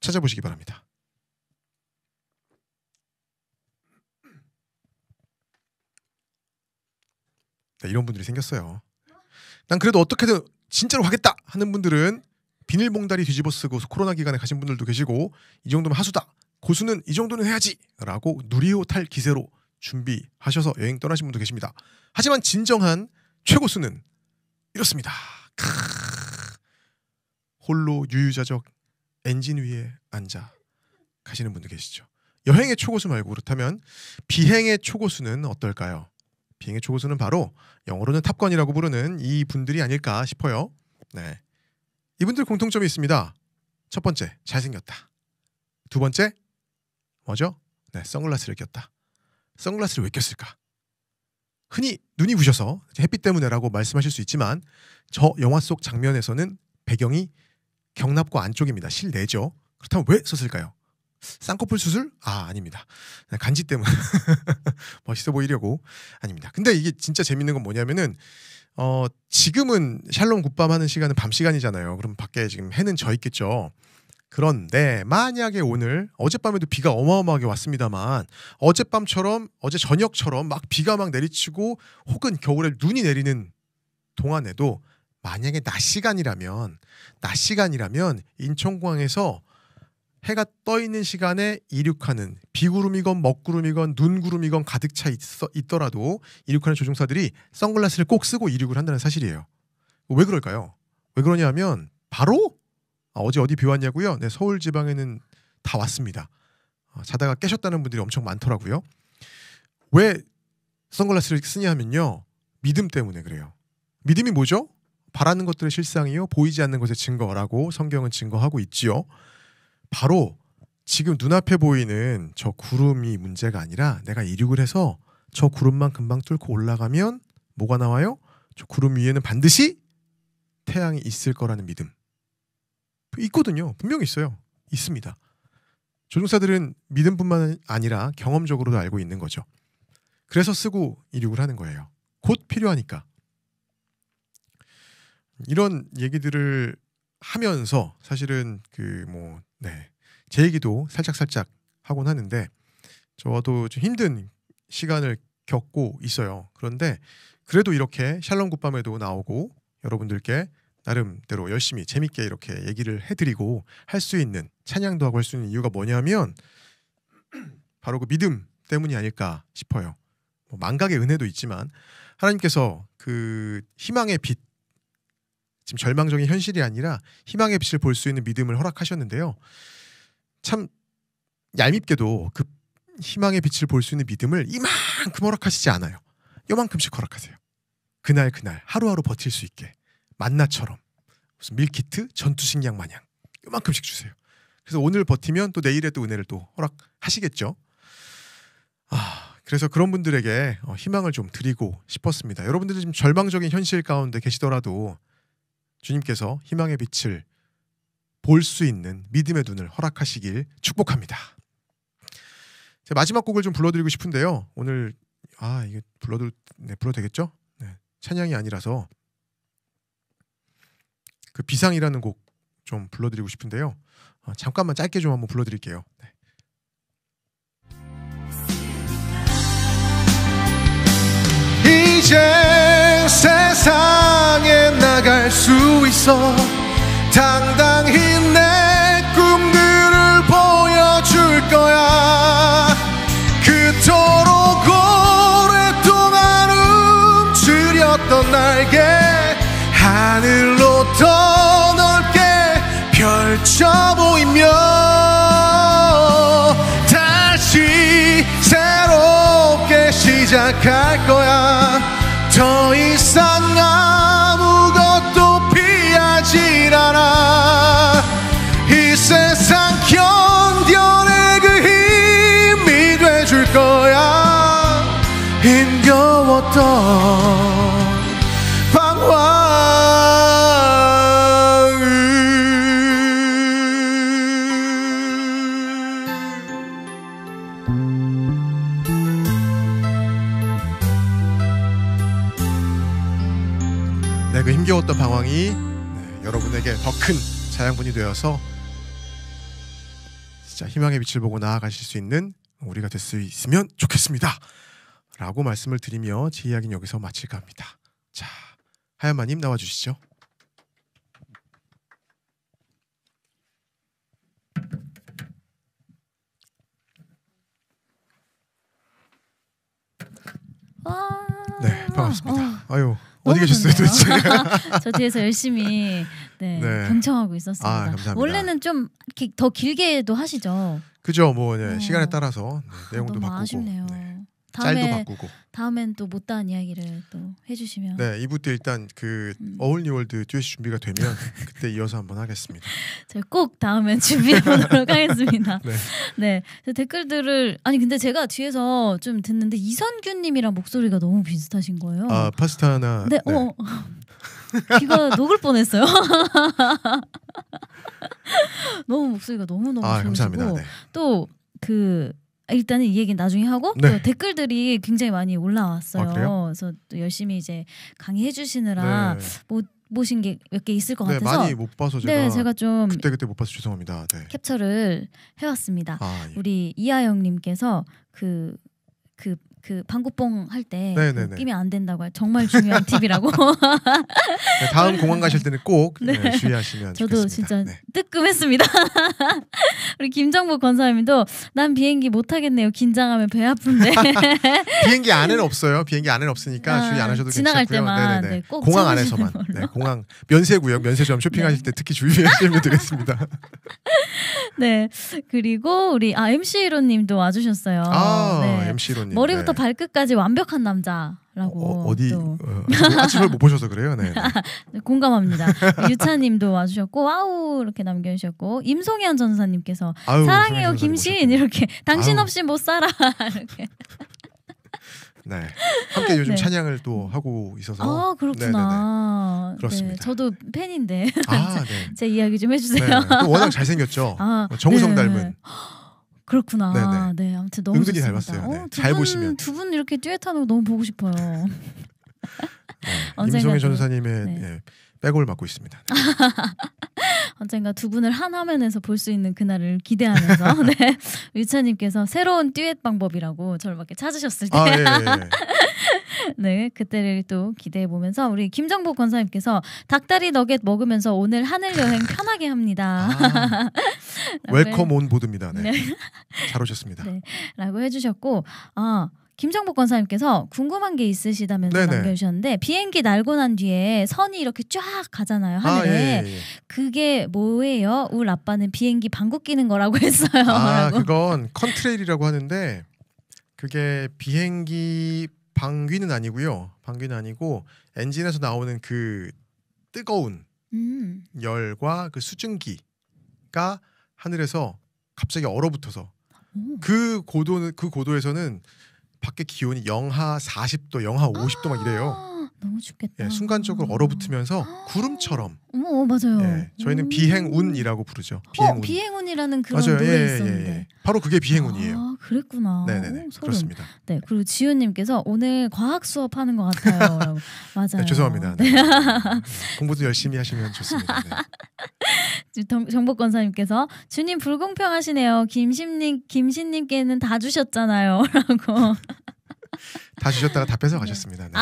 찾아보시기 바랍니다. 이런 분들이 생겼어요. 난 그래도 어떻게든 진짜로 하겠다 하는 분들은 비닐봉다리 뒤집어 쓰고 코로나 기간에 가신 분들도 계시고 이 정도면 하수다. 고수는 이 정도는 해야지 라고 누리호 탈 기세로 준비하셔서 여행 떠나신 분도 계십니다. 하지만 진정한 최고수는 이렇습니다. 홀로 유유자적 엔진 위에 앉아 가시는 분도 계시죠. 여행의 초고수 말고 그렇다면 비행의 초고수는 어떨까요? 비행의 초고수는 바로 영어로는 탑건이라고 부르는 이 분들이 아닐까 싶어요. 이분들 공통점이 있습니다. 첫 번째, 잘생겼다. 두 번째, 뭐죠? 선글라스를 꼈다. 선글라스를 왜 꼈을까? 흔히 눈이 부셔서 햇빛 때문에라고 말씀하실 수 있지만 저 영화 속 장면에서는 배경이 경납고 안쪽입니다. 실내죠. 그렇다면 왜 썼을까요? 쌍꺼풀 수술? 아닙니다. 간지 때문에 멋있어 보이려고. 아닙니다. 근데 이게 진짜 재밌는 건 뭐냐면은 지금은 샬롬 굿밤 하는 시간은 밤 시간이잖아요. 그럼 밖에 지금 해는 져 있겠죠. 그런데 만약에 오늘 어젯밤에도 비가 어마어마하게 왔습니다만 어젯밤처럼 어제 저녁처럼 막 비가 막 내리치고 혹은 겨울에 눈이 내리는 동안에도 만약에 낮 시간이라면 인천공항에서 해가 떠 있는 시간에 이륙하는 비구름이건 먹구름이건 눈구름이건 가득 차 있더라도 이륙하는 조종사들이 선글라스를 꼭 쓰고 이륙을 한다는 사실이에요. 왜 그럴까요? 왜 그러냐면 바로 어제 어디 비 왔냐고요? 네, 서울 지방에는 다 왔습니다. 자다가 깨셨다는 분들이 엄청 많더라고요. 왜 선글라스를 쓰냐 하면요. 믿음 때문에 그래요. 믿음이 뭐죠? 바라는 것들의 실상이요. 보이지 않는 것의 증거라고 성경은 증거하고 있지요. 바로 지금 눈앞에 보이는 저 구름이 문제가 아니라 내가 이륙을 해서 저 구름만 금방 뚫고 올라가면 뭐가 나와요? 저 구름 위에는 반드시 태양이 있을 거라는 믿음. 있거든요. 분명히 있어요. 있습니다. 조종사들은 믿음뿐만 아니라 경험적으로도 알고 있는 거죠. 그래서 쓰고 이륙을 하는 거예요. 곧 필요하니까. 이런 얘기들을 하면서 사실은 제 얘기도 살짝 하곤 하는데 저도 좀 힘든 시간을 겪고 있어요. 그런데 그래도 이렇게 샬롬 굿밤에도 나오고 여러분들께 나름대로 열심히 재밌게 이렇게 얘기를 해드리고 할 수 있는 찬양도 하고 할 수 있는 이유가 뭐냐면 바로 그 믿음 때문이 아닐까 싶어요. 망각의 은혜도 있지만 하나님께서 그 희망의 빛, 지금 절망적인 현실이 아니라 희망의 빛을 볼 수 있는 믿음을 허락하셨는데요. 참 얄밉게도 그 희망의 빛을 볼 수 있는 믿음을 이만큼 허락하시지 않아요. 요만큼씩 허락하세요. 그날 하루하루 버틸 수 있게 만나처럼 무슨 밀키트 전투식량 마냥 요만큼씩 주세요. 그래서 오늘 버티면 또 내일에 또 은혜를 또 허락하시겠죠. 그래서 그런 분들에게 희망을 좀 드리고 싶었습니다. 여러분들이 지금 절망적인 현실 가운데 계시더라도 주님께서 희망의 빛을 볼 수 있는 믿음의 눈을 허락하시길 축복합니다. 마지막 곡을 좀 불러드리고 싶은데요. 오늘 이게 불러도 되겠죠? 네, 찬양이 아니라서 그 비상이라는 곡 좀 불러드리고 싶은데요. 잠깐만 짧게 좀 한번 불러드릴게요. 네. 이제 세상에 나갈 수 있어 당당히 내 꿈들을 보여줄 거야. 그토록 오랫동안 움츠렸던 날개 하늘로 더 넓게 펼쳐 보이며 다시 새롭게 시작할 거야. 더 이상 아무것도 피하진 않아. 이 세상 견뎌낼 그 힘이 돼줄 거야. 힘겨웠던 방황 그 힘겨웠던 방황이 여러분에게 더 큰 자양분이 되어서 진짜 희망의 빛을 보고 나아가실 수 있는 우리가 될 수 있으면 좋겠습니다 라고 말씀을 드리며 제 이야기는 여기서 마칠까 합니다. 자, 하얀마님 나와주시죠. 네, 반갑습니다. 아유, 어디 계셨어요 도대체? 저 뒤에서 열심히 경청하고 있었습니다. 감사합니다. 원래는 좀 더 길게도 하시죠? 그죠, 시간에 따라서 내용도 너무 바꾸고 아쉽네요. 짤도 바꾸고. 다음엔 또 못다한 이야기를 또 해주시면. 네, 2부 때 일단 그 어울리월드 듀엣이 준비가 되면 그때 이어서 한번 하겠습니다. 제가 꼭 다음엔 준비해 보도록 하겠습니다. 네. 댓글들을 근데 제가 뒤에서 좀 듣는데 이선규님이랑 목소리가 너무 비슷하신 거예요. 파스타나. 네. 귀가 녹을 뻔했어요. 너무 목소리가 너무 좋으시고 감사합니다. 네. 또 일단은 이 얘기는 나중에 하고 또 댓글들이 굉장히 많이 올라왔어요. 그래서 또 열심히 이제 강의해 주시느라 못 보신 게 몇 개 있을 것 같아서 많이 못 봐서 제가 좀 그때 못 봐서 죄송합니다. 네. 캡처를 해왔습니다. 예. 우리 이하영님께서 그 그 방구뽕 할 때 네네네. 끼면 안 된다고 정말 중요한 팁이라고. 네, 다음 공항 가실 때는 꼭 네. 주의하시면 저도 좋겠습니다. 진짜 네. 뜨끔했습니다. 우리 김정복 권사님도 난 비행기 못 타겠네요. 긴장하면 배 아픈데. 비행기 안에는 없어요. 비행기 안에는 없으니까 주의 안 하셔도 지나갈 괜찮고요. 때만 네네네. 네, 꼭 공항 참으시는 안에서만. 걸로. 네, 공항 면세구역, 면세점 쇼핑하실 때 특히 주의하시면 되겠습니다. 네. 그리고 우리 MC1호님도 와주셨어요. 네. MC1호님. 머리부터 네. 발끝까지 완벽한 남자라고. 어디 또 아침을 못 보셔서 그래요. 네. 네, 공감합니다. 유차님도 와주셨고 와우 이렇게 남겨주셨고 임송현 전사님께서 아유, 사랑해요 송혜 김신 전사님 이렇게 당신 아유. 없이 못 살아 이렇게. 네. 함께 요즘 네. 찬양을 또 하고 있어서. 아 그렇구나. 네네네. 그렇습니다. 네, 저도 팬인데 네. 제 이야기 좀 해주세요. 네. 또 워낙 잘생겼죠. 아, 정우성 네. 닮은. 그렇구나. 네네. 네, 아무튼 너무 은근히 좋습니다. 닮았어요. 네. 잘 보시면. 두 분 이렇게 듀엣하는 거 너무 보고 싶어요. 네. 언젠가 임성현 또, 전사님의 네. 예, 백업을 맡고 있습니다. 언젠가 두 분을 한 화면에서 볼 수 있는 그날을 기대하면서 네. 유차님께서 새로운 듀엣 방법이라고 저를 밖에 찾으셨을 때 예. 네, 그때를 또 기대해 보면서 우리 김정복 권사님께서 닭다리 너겟 먹으면서 오늘 하늘 여행 편하게 합니다. 웰컴 온 보드입니다. 네. 네. 잘 오셨습니다. 네. 라고 해주셨고 김정복 권사님께서 궁금한 게 있으시다면서 네네. 남겨주셨는데 비행기 날고 난 뒤에 선이 이렇게 쫙 가잖아요 하늘에. 예. 그게 뭐예요? 울 아빠는 비행기 방구 끼는 거라고 했어요. 라고. 그건 컨트레일이라고 하는데 그게 비행기 방귀는 아니고요. 방귀는 아니고 엔진에서 나오는 그 뜨거운 열과 그 수증기가 하늘에서 갑자기 얼어붙어서 그 고도에서는 밖에 기온이 영하 40도, 영하 50도 막 이래요. 너무 춥겠다. 예, 순간적으로 얼어붙으면서 구름처럼. 맞아요. 예, 저희는 비행운이라고 부르죠. 비행운. 비행운이라는 그런 맞아요. 노래 있었는데. 바로 그게 비행운이에요. 그랬구나. 네네네. 소름. 그렇습니다. 네, 그리고 지훈님께서 오늘 과학 수업 하는 것 같아요. 라고. 맞아요. 네, 죄송합니다. 네. 공부도 열심히 하시면 좋습니다. 네. 정복권사님께서 주님 불공평하시네요. 김신님께는 다 주셨잖아요. 라고. 다 주셨다가 다 뺏어 가셨습니다. 네.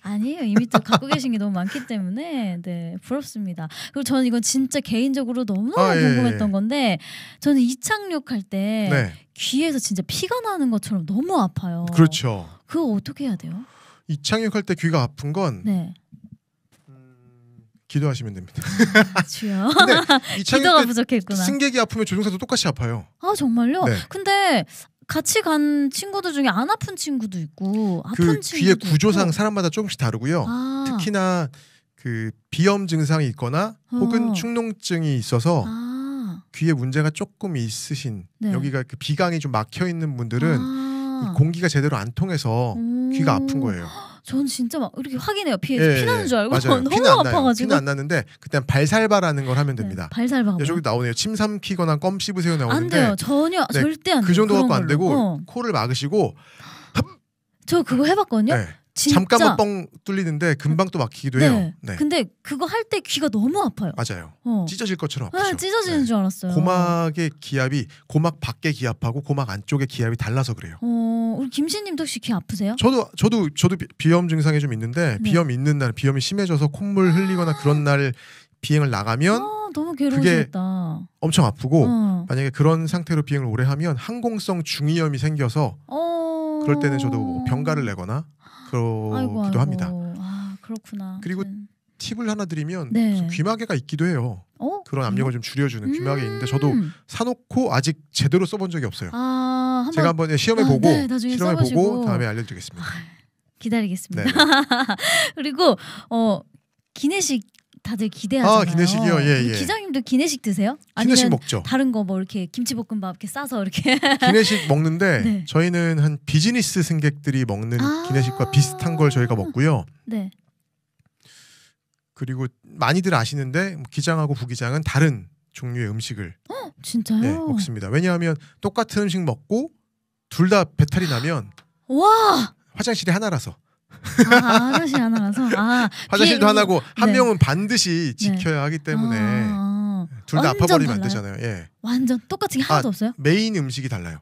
아니에요. 이미 또 갖고 계신 게 너무 많기 때문에 네 부럽습니다. 그리고 저는 이건 진짜 개인적으로 너무 궁금했던 건데 저는 이착륙할 때 네. 귀에서 진짜 피가 나는 것처럼 너무 아파요. 그렇죠. 그거 어떻게 해야 돼요? 이착륙할 때 귀가 아픈 건 네. 기도하시면 됩니다. 주여. 근데 이착륙 기도가 때 부족했구나. 승객이 아프면 조종사도 똑같이 아파요. 아 정말요? 네. 근데 같이 간 친구들 중에 안 아픈 친구도 있고 아픈 그 친구도 귀의 구조상 있고. 사람마다 조금씩 다르고요. 특히나 그 비염 증상이 있거나 혹은 축농증이 있어서 귀에 문제가 조금 있으신 네. 여기가 그 비강이 좀 막혀 있는 분들은 이 공기가 제대로 안 통해서 귀가 아픈 거예요. 전 진짜 막 이렇게 확인해요. 피 나는 줄 알고 맞아요. 너무 피는 안 나요. 아파가지고. 피는 안 나는데 그때 발살바라는 걸 하면 됩니다. 네, 발살바. 저기 나오네요. 침 삼키거나 껌 씹으세요 안 나오는데 돼요. 전혀 네, 절대 안 돼요. 그 정도 갖고 안 걸로. 되고 코를 막으시고 저 그거 해봤거든요. 네. 진짜. 잠깐만 뻥 뚫리는데 금방 또 막히기도 해요. 네. 근데 그거 할 때 귀가 너무 아파요. 맞아요. 찢어질 것처럼 네, 아프죠. 찢어지는 줄 알았어요. 고막의 기압이 고막 밖의 기압하고 고막 안쪽의 기압이 달라서 그래요. 우리 김씨님도 혹시 귀 아프세요? 저도 비염 증상이 좀 있는데 네. 비염 있는 날 비염이 심해져서 콧물 흘리거나 그런 날 비행을 나가면 너무 괴로우시겠다. 엄청 아프고 만약에 그런 상태로 비행을 오래 하면 항공성 중이염이 생겨서 그럴 때는 저도 뭐 병가를 내거나 그러기도 합니다. 그렇구나. 그리고 팁을 하나 드리면 네. 귀마개가 있기도 해요. 그런 압력을 좀 줄여주는 귀마개 있는데 저도 사놓고 아직 제대로 써본 적이 없어요. 제가 한번 시험해보고 네, 실험해보고 다음에 알려드리겠습니다. 기다리겠습니다. 네. 그리고 기내식 다들 기대하잖아요. 기내식이요. 예. 기장님도 기내식 드세요? 기내식 아니면 먹죠. 다른 거 뭐 이렇게 김치볶음밥 이렇게 싸서 이렇게 기내식 먹는데 네. 저희는 한 비즈니스 승객들이 먹는 기내식과 비슷한 걸 저희가 먹고요. 네. 그리고 많이들 아시는데 기장하고 부기장은 다른 종류의 음식을 진짜요? 네, 먹습니다. 왜냐하면 똑같은 음식 먹고 둘 다 배탈이 나면 와 화장실이 하나라서 화장실 하나라서 화장실도 하나고 한 네. 명은 반드시 지켜야 하기 때문에 둘 다 아파버리면 안 되잖아요. 예. 완전 똑같은 게 하나도 없어요? 메인 음식이 달라요.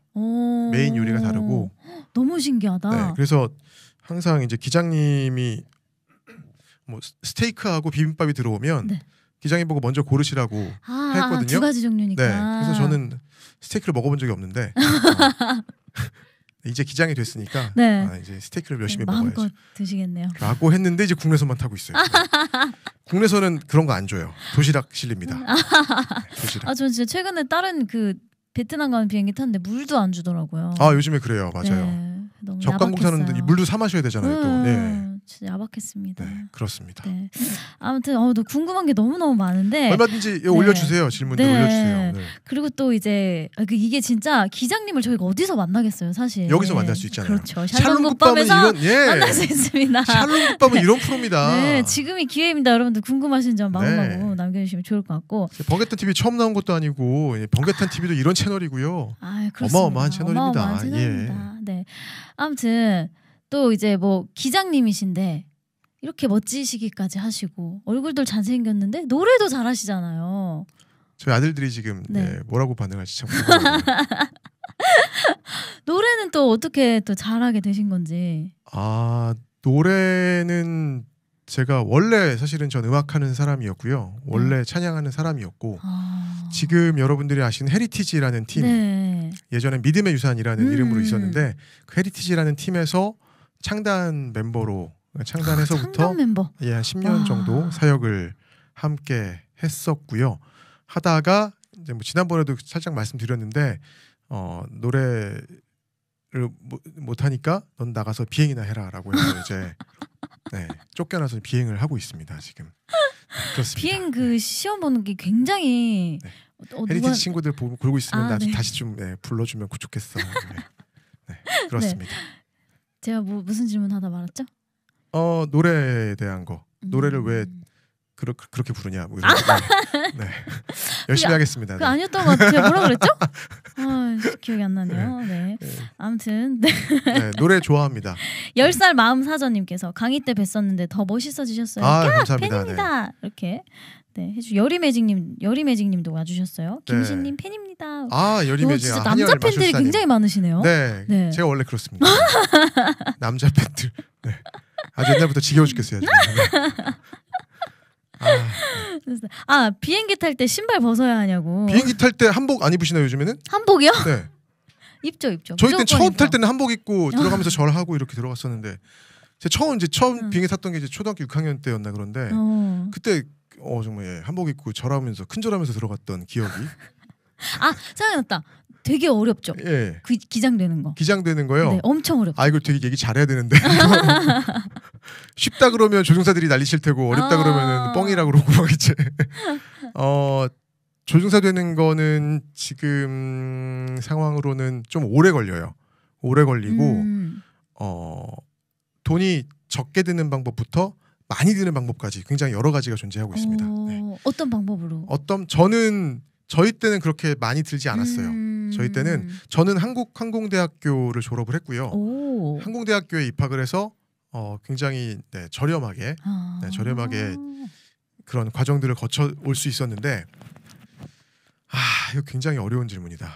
메인 요리가 다르고 너무 신기하다. 네, 그래서 항상 이제 기장님이 뭐 스테이크하고 비빔밥이 들어오면 네. 기장님 보고 먼저 고르시라고 했거든요. 두 가지 종류니까. 네, 그래서 저는 스테이크를 먹어본 적이 없는데 이제 기장이 됐으니까 네. 이제 스테이크를 열심히 마음껏 먹어야지 드시겠네요. 라고 했는데 이제 국내선만 타고 있어요. 국내선은 그런 거 안 줘요. 도시락 실립니다. 네, 도시락. 전 진짜 최근에 다른 그 베트남 가는 비행기 탔는데 물도 안 주더라고요. 요즘에 그래요. 맞아요. 네, 너무 적강국 야박했어요. 사는데 물도 사 마셔야 되잖아요. 또. 네. 진짜 야박했습니다. 네, 그렇습니다. 네. 아무튼 너 궁금한 게 너무 많은데 얼마든지 올려주세요. 질문들 네. 올려주세요. 네. 그리고 또 이제 이게 진짜 기장님을 저희가 어디서 만나겠어요, 사실. 여기서 만날 수 있잖아요. 그렇죠. 샬롬국밥은 샬롬국밥에서 이런 만날 수 있습니다. 샬롬국밥은 이런 프로입니다. 네, 지금이 기회입니다. 여러분들 궁금하신 점 마구마구 네. 남겨주시면 좋을 것 같고. 번개탄 TV 처음 나온 것도 아니고 번개탄 TV도 이런 채널이고요. 그렇습니다. 어마어마한 채널입니다. 어마어마한 채널입니다. 네. 아무튼 또 이제 뭐 기장님이신데 이렇게 멋지시기까지 하시고 얼굴도 잘생겼는데 노래도 잘하시잖아요. 저희 아들들이 지금 네. 뭐라고 반응할지 참 궁금해요. 노래는 또 어떻게 또 잘하게 되신 건지. 노래는 제가 원래 사실은 전 음악하는 사람이었고요. 원래 찬양하는 사람이었고 지금 여러분들이 아시는 헤리티지라는 팀, 네. 예전에 믿음의 유산이라는 이름으로 있었는데 그 헤리티지라는 팀에서 창단 멤버로 창단해서부터 창단 멤버. 한 10년 정도 사역을 함께 했었고요. 하다가 이제 뭐 지난번에도 살짝 말씀드렸는데 노래를 못 하니까 넌 나가서 비행이나 해라라고 해서 이제 쫓겨나서 비행을 하고 있습니다. 지금. 그렇습니다. 비행 시험 보는 게 굉장히 헤리티지 친구들 보고 있으면 나 네. 다시 좀 불러주면 좋겠어. 그렇습니다. 제가 무슨 질문 하다 말았죠? 노래에 대한 거. 노래를 왜 그렇게 부르냐 뭐 이런. 네. 열심히 하겠습니다. 그 아니었던 것 같아요. 뭐라 그랬죠? 기억이 안 나네요. 네. 아무튼 네, 노래 좋아합니다. 10살 마음사전님께서 강의 때 뵀었는데 더 멋있어지셨어요. 감사합니다. 팬입니다. 이렇게 해주 여리매직님도 와주셨어요. 김신님 팬입니다. 여리매직. 진짜 남자 팬들이 굉장히 많으시네요. 네, 제가 원래 그렇습니다. 남자 팬들. 네. 아주 옛날부터 지겨워 죽겠어요. 지금. 비행기 탈 때 신발 벗어야 하냐고. 비행기 탈 때 한복 안 입으시나요 요즘에는? 한복이요? 네. 입죠. 저희 때 처음 탈 때는 한복 입고 들어가면서 절하고 이렇게 들어갔었는데 처음 비행기 탔던 게 이제 초등학교 6학년 때였나 그런데 그때 정말 한복 입고 절하면서 큰절하면서 들어갔던 기억이. 생각났다. 되게 어렵죠. 예. 기장되는 거. 기장되는 거요? 네, 엄청 어렵죠. 이거 되게 얘기 잘해야 되는데. 쉽다 그러면 조종사들이 난리칠 테고 어렵다 그러면은 뻥이라 그러고 막 이제. 조종사 되는 거는 지금 상황으로는 좀 오래 걸려요. 오래 걸리고 돈이 적게 드는 방법부터 많이 드는 방법까지 굉장히 여러 가지가 존재하고 있습니다. 네. 어떤 방법으로? 저희 때는 그렇게 많이 들지 않았어요. 저희 때는 저는 항공대학교를 졸업을 했고요. 항공대학교에 입학을 해서 굉장히 저렴하게 그런 과정들을 거쳐 올 수 있었는데 이거 굉장히 어려운 질문이다.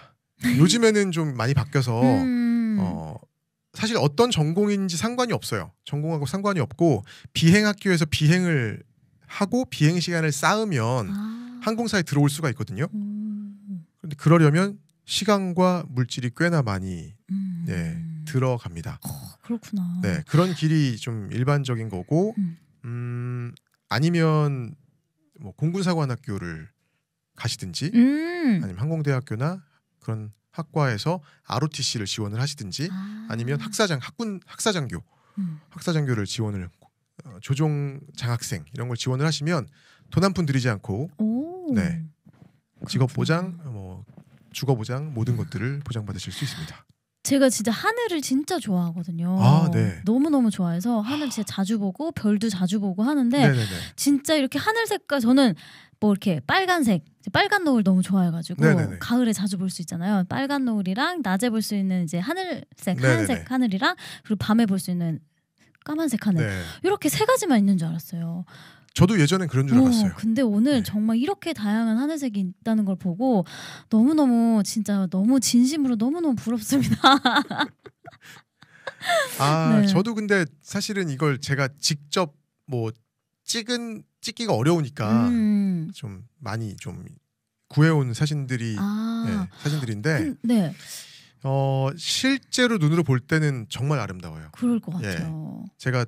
요즘에는 좀 많이 바뀌어서 사실 어떤 전공인지 상관이 없어요. 전공하고 상관이 없고 비행학교에서 비행을 하고 비행 시간을 쌓으면 항공사에 들어올 수가 있거든요. 그런데 그러려면 시간과 물질이 꽤나 많이 들어갑니다. 그렇구나. 네, 그런 길이 좀 일반적인 거고 아니면 뭐 공군사관학교를 가시든지 아니면 항공대학교나 그런 학과에서 ROTC를 지원을 하시든지 아니면 학사장교를 지원을 조종 장학생 이런 걸 지원을 하시면 돈 한 푼 들이지 않고 직업 보장, 주거 보장 모든 것들을 보장받으실 수 있습니다. 제가 진짜 하늘을 진짜 좋아하거든요. 네. 너무너무 좋아해서 하늘 진짜 자주 보고 별도 자주 보고 하는데 네네네. 진짜 이렇게 하늘 색깔 저는 뭐 이렇게 빨간 노을 너무 좋아해가지고 네네네. 가을에 자주 볼 수 있잖아요. 빨간 노을이랑 낮에 볼 수 있는 이제 하늘색 네네네. 하얀색 하늘이랑 그리고 밤에 볼 수 있는 까만색 하늘 이렇게 세 가지만 있는 줄 알았어요. 저도 예전엔 그런 줄 알았어요. 근데 오늘 정말 이렇게 다양한 하늘색이 있다는 걸 보고 너무너무 진짜 너무 진심으로 너무너무 부럽습니다. 네. 저도 근데 사실은 이걸 제가 직접 뭐 찍기가 어려우니까 좀 많이 좀 구해온 사진들이 사진들인데 네. 실제로 눈으로 볼 때는 정말 아름다워요. 그럴 것 같아요. 제가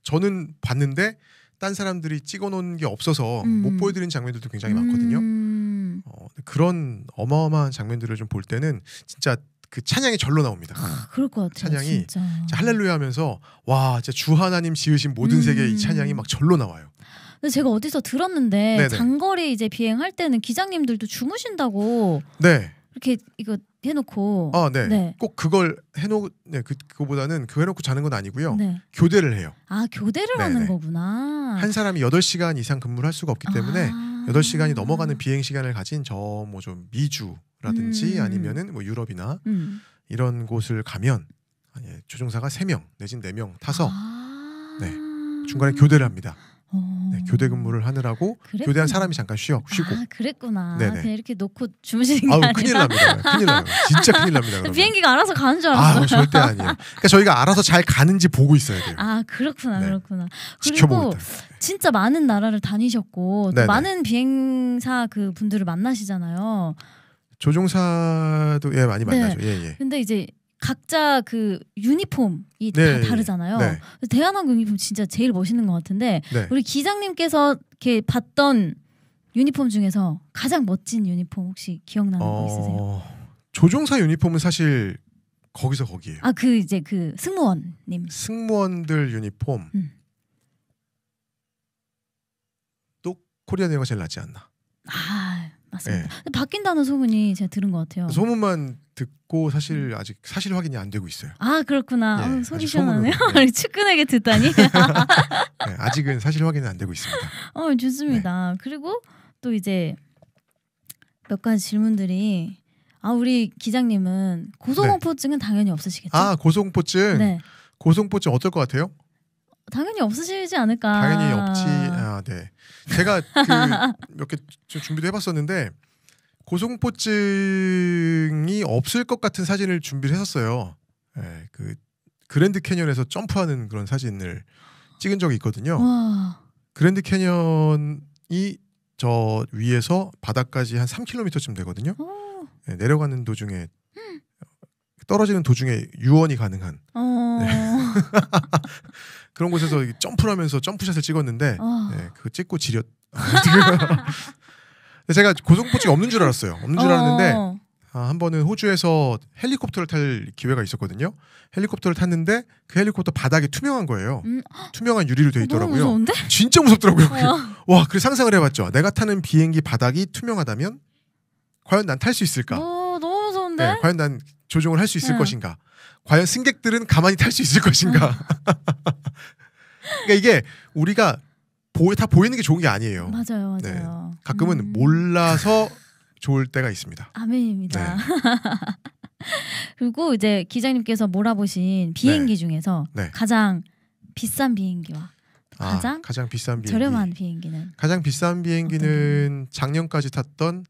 저는 봤는데 딴 사람들이 찍어놓은 게 없어서 못 보여드리는 장면들도 굉장히 많거든요. 그런 어마어마한 장면들을 좀 볼 때는 진짜 그 찬양이 절로 나옵니다. 그럴 것 같아요. 찬양이 진짜. 할렐루야 하면서 와, 진짜 주 하나님 지으신 모든 세계 이 찬양이 막 절로 나와요. 근데 제가 어디서 들었는데 네네. 장거리 이제 비행할 때는 기장님들도 주무신다고 네. 이렇게 이거 해놓고 네. 네. 꼭 그걸 그거보다는 그거 해놓고 자는 건 아니고요. 네. 교대를 해요. 교대를 네네. 하는 거구나. 한 사람이 8시간 이상 근무를 할 수가 없기 때문에 8시간이 넘어가는 비행 시간을 가진 뭐 좀 미주라든지 아니면은 뭐 유럽이나 이런 곳을 가면 조종사가 3명 내진 4명 타서 네, 중간에 교대를 합니다. 네, 교대 근무를 하느라고 그랬구나. 교대한 사람이 잠깐 쉬고. 그랬구나. 네네. 그냥 이렇게 놓고 주무시는 게 아니라. 큰일 납니다. 큰일 나요. 진짜 큰일 납니다. 그러면. 비행기가 알아서 가는 줄 알았어요. 절대 아니에요. 그러니까 저희가 알아서 잘 가는지 보고 있어야 돼요. 그렇구나. 네. 그렇구나. 지켜보고 그리고 있다. 진짜 많은 나라를 다니셨고 또 네네. 많은 비행사 그 분들을 만나시잖아요. 조종사도 많이 만나죠. 예. 근데 이제 각자 그 유니폼이 네. 다 다르잖아요. 네. 대한항공 유니폼 진짜 제일 멋있는 것 같은데 네. 우리 기장님께서 이렇게 봤던 유니폼 중에서 가장 멋진 유니폼 혹시 기억나는 거 있으세요? 조종사 유니폼은 사실 거기에요. 그 이제 그 승무원님. 승무원들 유니폼 또 코리안 에어가 제일 낫지 않나. 맞습니다. 근데 바뀐다는 소문이 제가 들은 것 같아요. 소문만 듣고 사실 아직 사실 확인이 안 되고 있어요. 그렇구나. 속이 아직 시원하네요. 소문으로. 측근에게 듣다니. 아직은 사실 확인은 안 되고 있습니다. 좋습니다. 그리고 또 이제 몇 가지 질문들이 우리 기장님은 고소공포증은 당연히 없으시겠죠? 고소공포증. 네. 고소공포증 어떨 것 같아요? 당연히 없으시지 않을까. 당연히 없지. 네. 제가 몇 개 준비도 해봤었는데 고소공포증이 없을 것 같은 사진을 준비를 했었어요. 네, 그 그랜드 캐년에서 점프하는 그런 사진을 찍은 적이 있거든요. 와. 그랜드 캐년이 저 위에서 바닥까지 한 3km쯤 되거든요. 네, 내려가는 도중에 떨어지는 도중에 유언이 가능한 그런 곳에서 점프를 하면서 점프샷을 찍었는데 그거 찍고 지렸. 제가 고소공포증이 없는 줄 알았어요. 없는 줄 알았는데 한 번은 호주에서 헬리콥터를 탈 기회가 있었거든요. 헬리콥터를 탔는데 그 헬리콥터 바닥이 투명한 거예요. 투명한 유리로 돼 있더라고요. 너무 무서운데? 진짜 무섭더라고요. 와, 그래서 상상을 해봤죠. 내가 타는 비행기 바닥이 투명하다면 과연 난 탈 수 있을까? 너무 무서운데? 과연 난 조종을 할 수 있을 것인가? 과연 승객들은 가만히 탈 수 있을 것인가? 그러니까 이게 우리가 다 보이는 게 좋은 게 아니에요. 맞아요. 네. 가끔은 몰라서 좋을 때가 있습니다. 아멘입니다. 네. 그리고 이제 기장님께서 몰아보신 비행기 중에서 가장 비싼 비행기와 가장 비싼 비행기. 저렴한 비행기는? 가장 비싼 비행기는 작년까지 탔던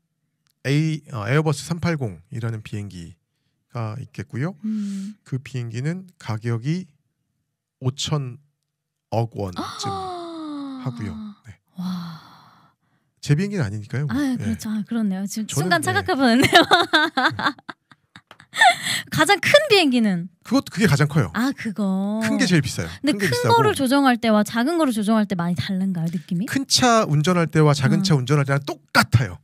에어버스 380이라는 비행기가 있겠고요. 그 비행기는 가격이 5천억 원쯤 하고요. 네. 와. 제 비행기는 아니니까요. 그렇죠. 그렇네요. 지금 순간 착각해보는데요. 가장 큰 비행기는? 그게 가장 커요. 그거. 큰 게 제일 비싸요. 근데 큰 거를 조정할 때와 작은 거를 조정할 때 많이 다른가요, 느낌이? 큰 차 운전할 때와 작은 차 운전할 때랑 똑같아요.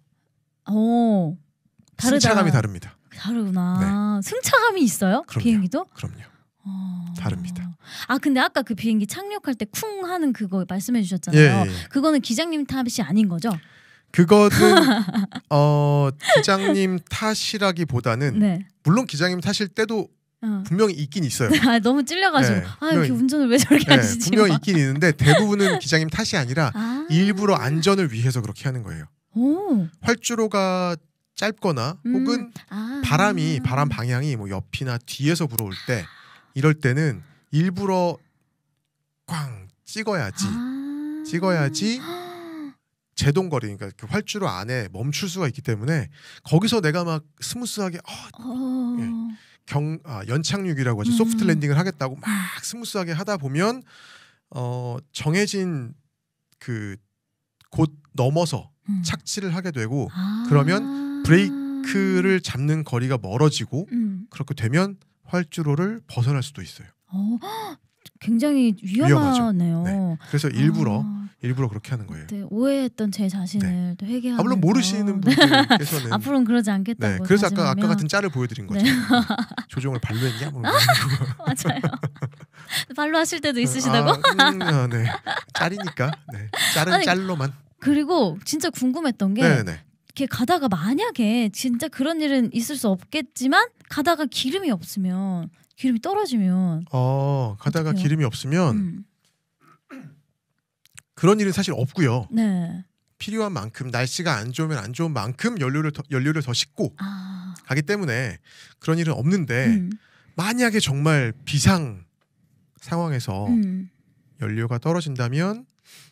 다르다. 승차감이 다릅니다. 다르구나. 승차감이 있어요? 그럼요. 비행기도? 그럼요. 다릅니다. 근데 아까 그 비행기 착륙할 때 쿵 하는 그거 말씀해 주셨잖아요. 예. 그거는 기장님 탓이 아닌 거죠? 그거는 기장님 탓이라기보다는 물론 기장님 탓일 때도 분명히 있긴 있어요. 너무 찔려가지고 이렇게 운전을 왜 저렇게 하시지? 분명히 있긴 있는데 대부분은 기장님 탓이 아니라 일부러 안전을 위해서 그렇게 하는 거예요. 활주로가 짧거나 혹은 바람 방향이 뭐 옆이나 뒤에서 불어올 때 이럴 때는 일부러 꽝 찍어야지 제동거리, 그러니까 그 활주로 안에 멈출 수가 있기 때문에 거기서 내가 막 스무스하게 연착륙이라고 하죠. 소프트 랜딩을 하겠다고 막 스무스하게 하다 보면 정해진 그 곳 넘어서 착지를 하게 되고 그러면 브레이크를 잡는 거리가 멀어지고 그렇게 되면 활주로를 벗어날 수도 있어요. 굉장히 위험하네요. 네. 그래서 일부러 그렇게 하는 거예요. 네, 오해했던 제 자신을 또 회개하면서. 물론 모르시는 분들께서는 앞으로는 그러지 않겠다고. 네, 그래서 아까 같은 짤을 보여드린 거죠. 조종을 발로 했냐? 맞아요. 발로 하실 때도 있으시다고? 네. 짤이니까. 네. 짤은 짤로만. 그리고 진짜 궁금했던 게 이렇게 가다가 만약에 진짜 그런 일은 있을 수 없겠지만 가다가 기름이 없으면 기름이 떨어지면 가다가 어떡해요? 기름이 없으면 그런 일은 사실 없고요. 네. 필요한 만큼 날씨가 안 좋으면 안 좋은 만큼 연료를 더 싣고 가기 때문에 그런 일은 없는데 만약에 정말 비상 상황에서 연료가 떨어진다면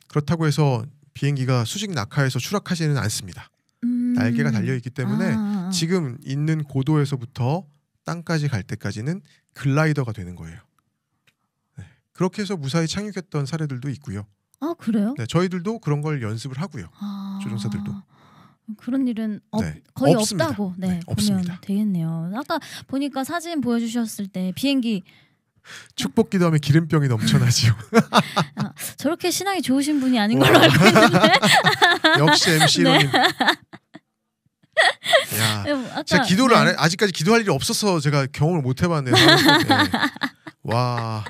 그렇다고 해서 비행기가 수직 낙하해서 추락하지는 않습니다. 날개가 달려있기 때문에 지금 있는 고도에서부터 땅까지 갈 때까지는 글라이더가 되는 거예요. 네. 그렇게 해서 무사히 착륙했던 사례들도 있고요. 그래요? 네, 저희들도 그런 걸 연습을 하고요. 조종사들도. 그런 일은 네, 거의 없습니다. 없다고 네, 보면 없습니다. 되겠네요. 아까 보니까 사진 보여주셨을 때 비행기 축복기도 하면 기름병이 넘쳐나지요. 저렇게 신앙이 좋으신 분이 아닌 걸로 알고 있는데 역시 MC 로님. 제가 기도를 안 해. 아직까지 기도할 일이 없어서 제가 경험을 못 해봤네요. 와.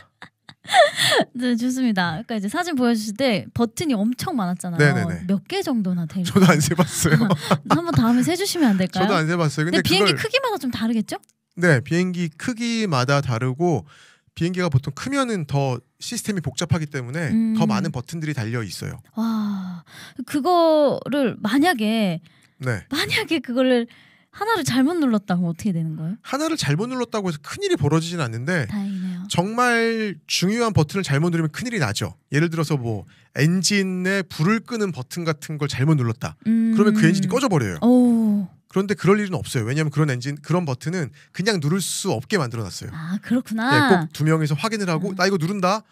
네, 좋습니다. 그러니까 이제 사진 보여주실 때 버튼이 엄청 많았잖아요. 네네네. 몇 개 정도나 돼요? 저도 안 세봤어요. 한번 다음에 세주시면 안 될까요? 저도 안 세봤어요. 근데 비행기 크기마다 좀 다르겠죠? 네, 비행기 크기마다 다르고 비행기가 보통 크면은 더 시스템이 복잡하기 때문에 더 많은 버튼들이 달려 있어요. 와, 그거를 만약에 그거를 하나를 잘못 눌렀다면 어떻게 되는 거예요? 하나를 잘못 눌렀다고 해서 큰일이 벌어지지는 않는데 다행이네요. 정말 중요한 버튼을 잘못 누르면 큰일이 나죠. 예를 들어서 뭐 엔진에 불을 끄는 버튼 같은 걸 잘못 눌렀다. 그러면 그 엔진이 꺼져버려요. 그런데 그럴 일은 없어요. 왜냐하면 그런 버튼은 그냥 누를 수 없게 만들어놨어요. 그렇구나. 네, 꼭 두 명이서 확인을 하고 나 이거 누른다.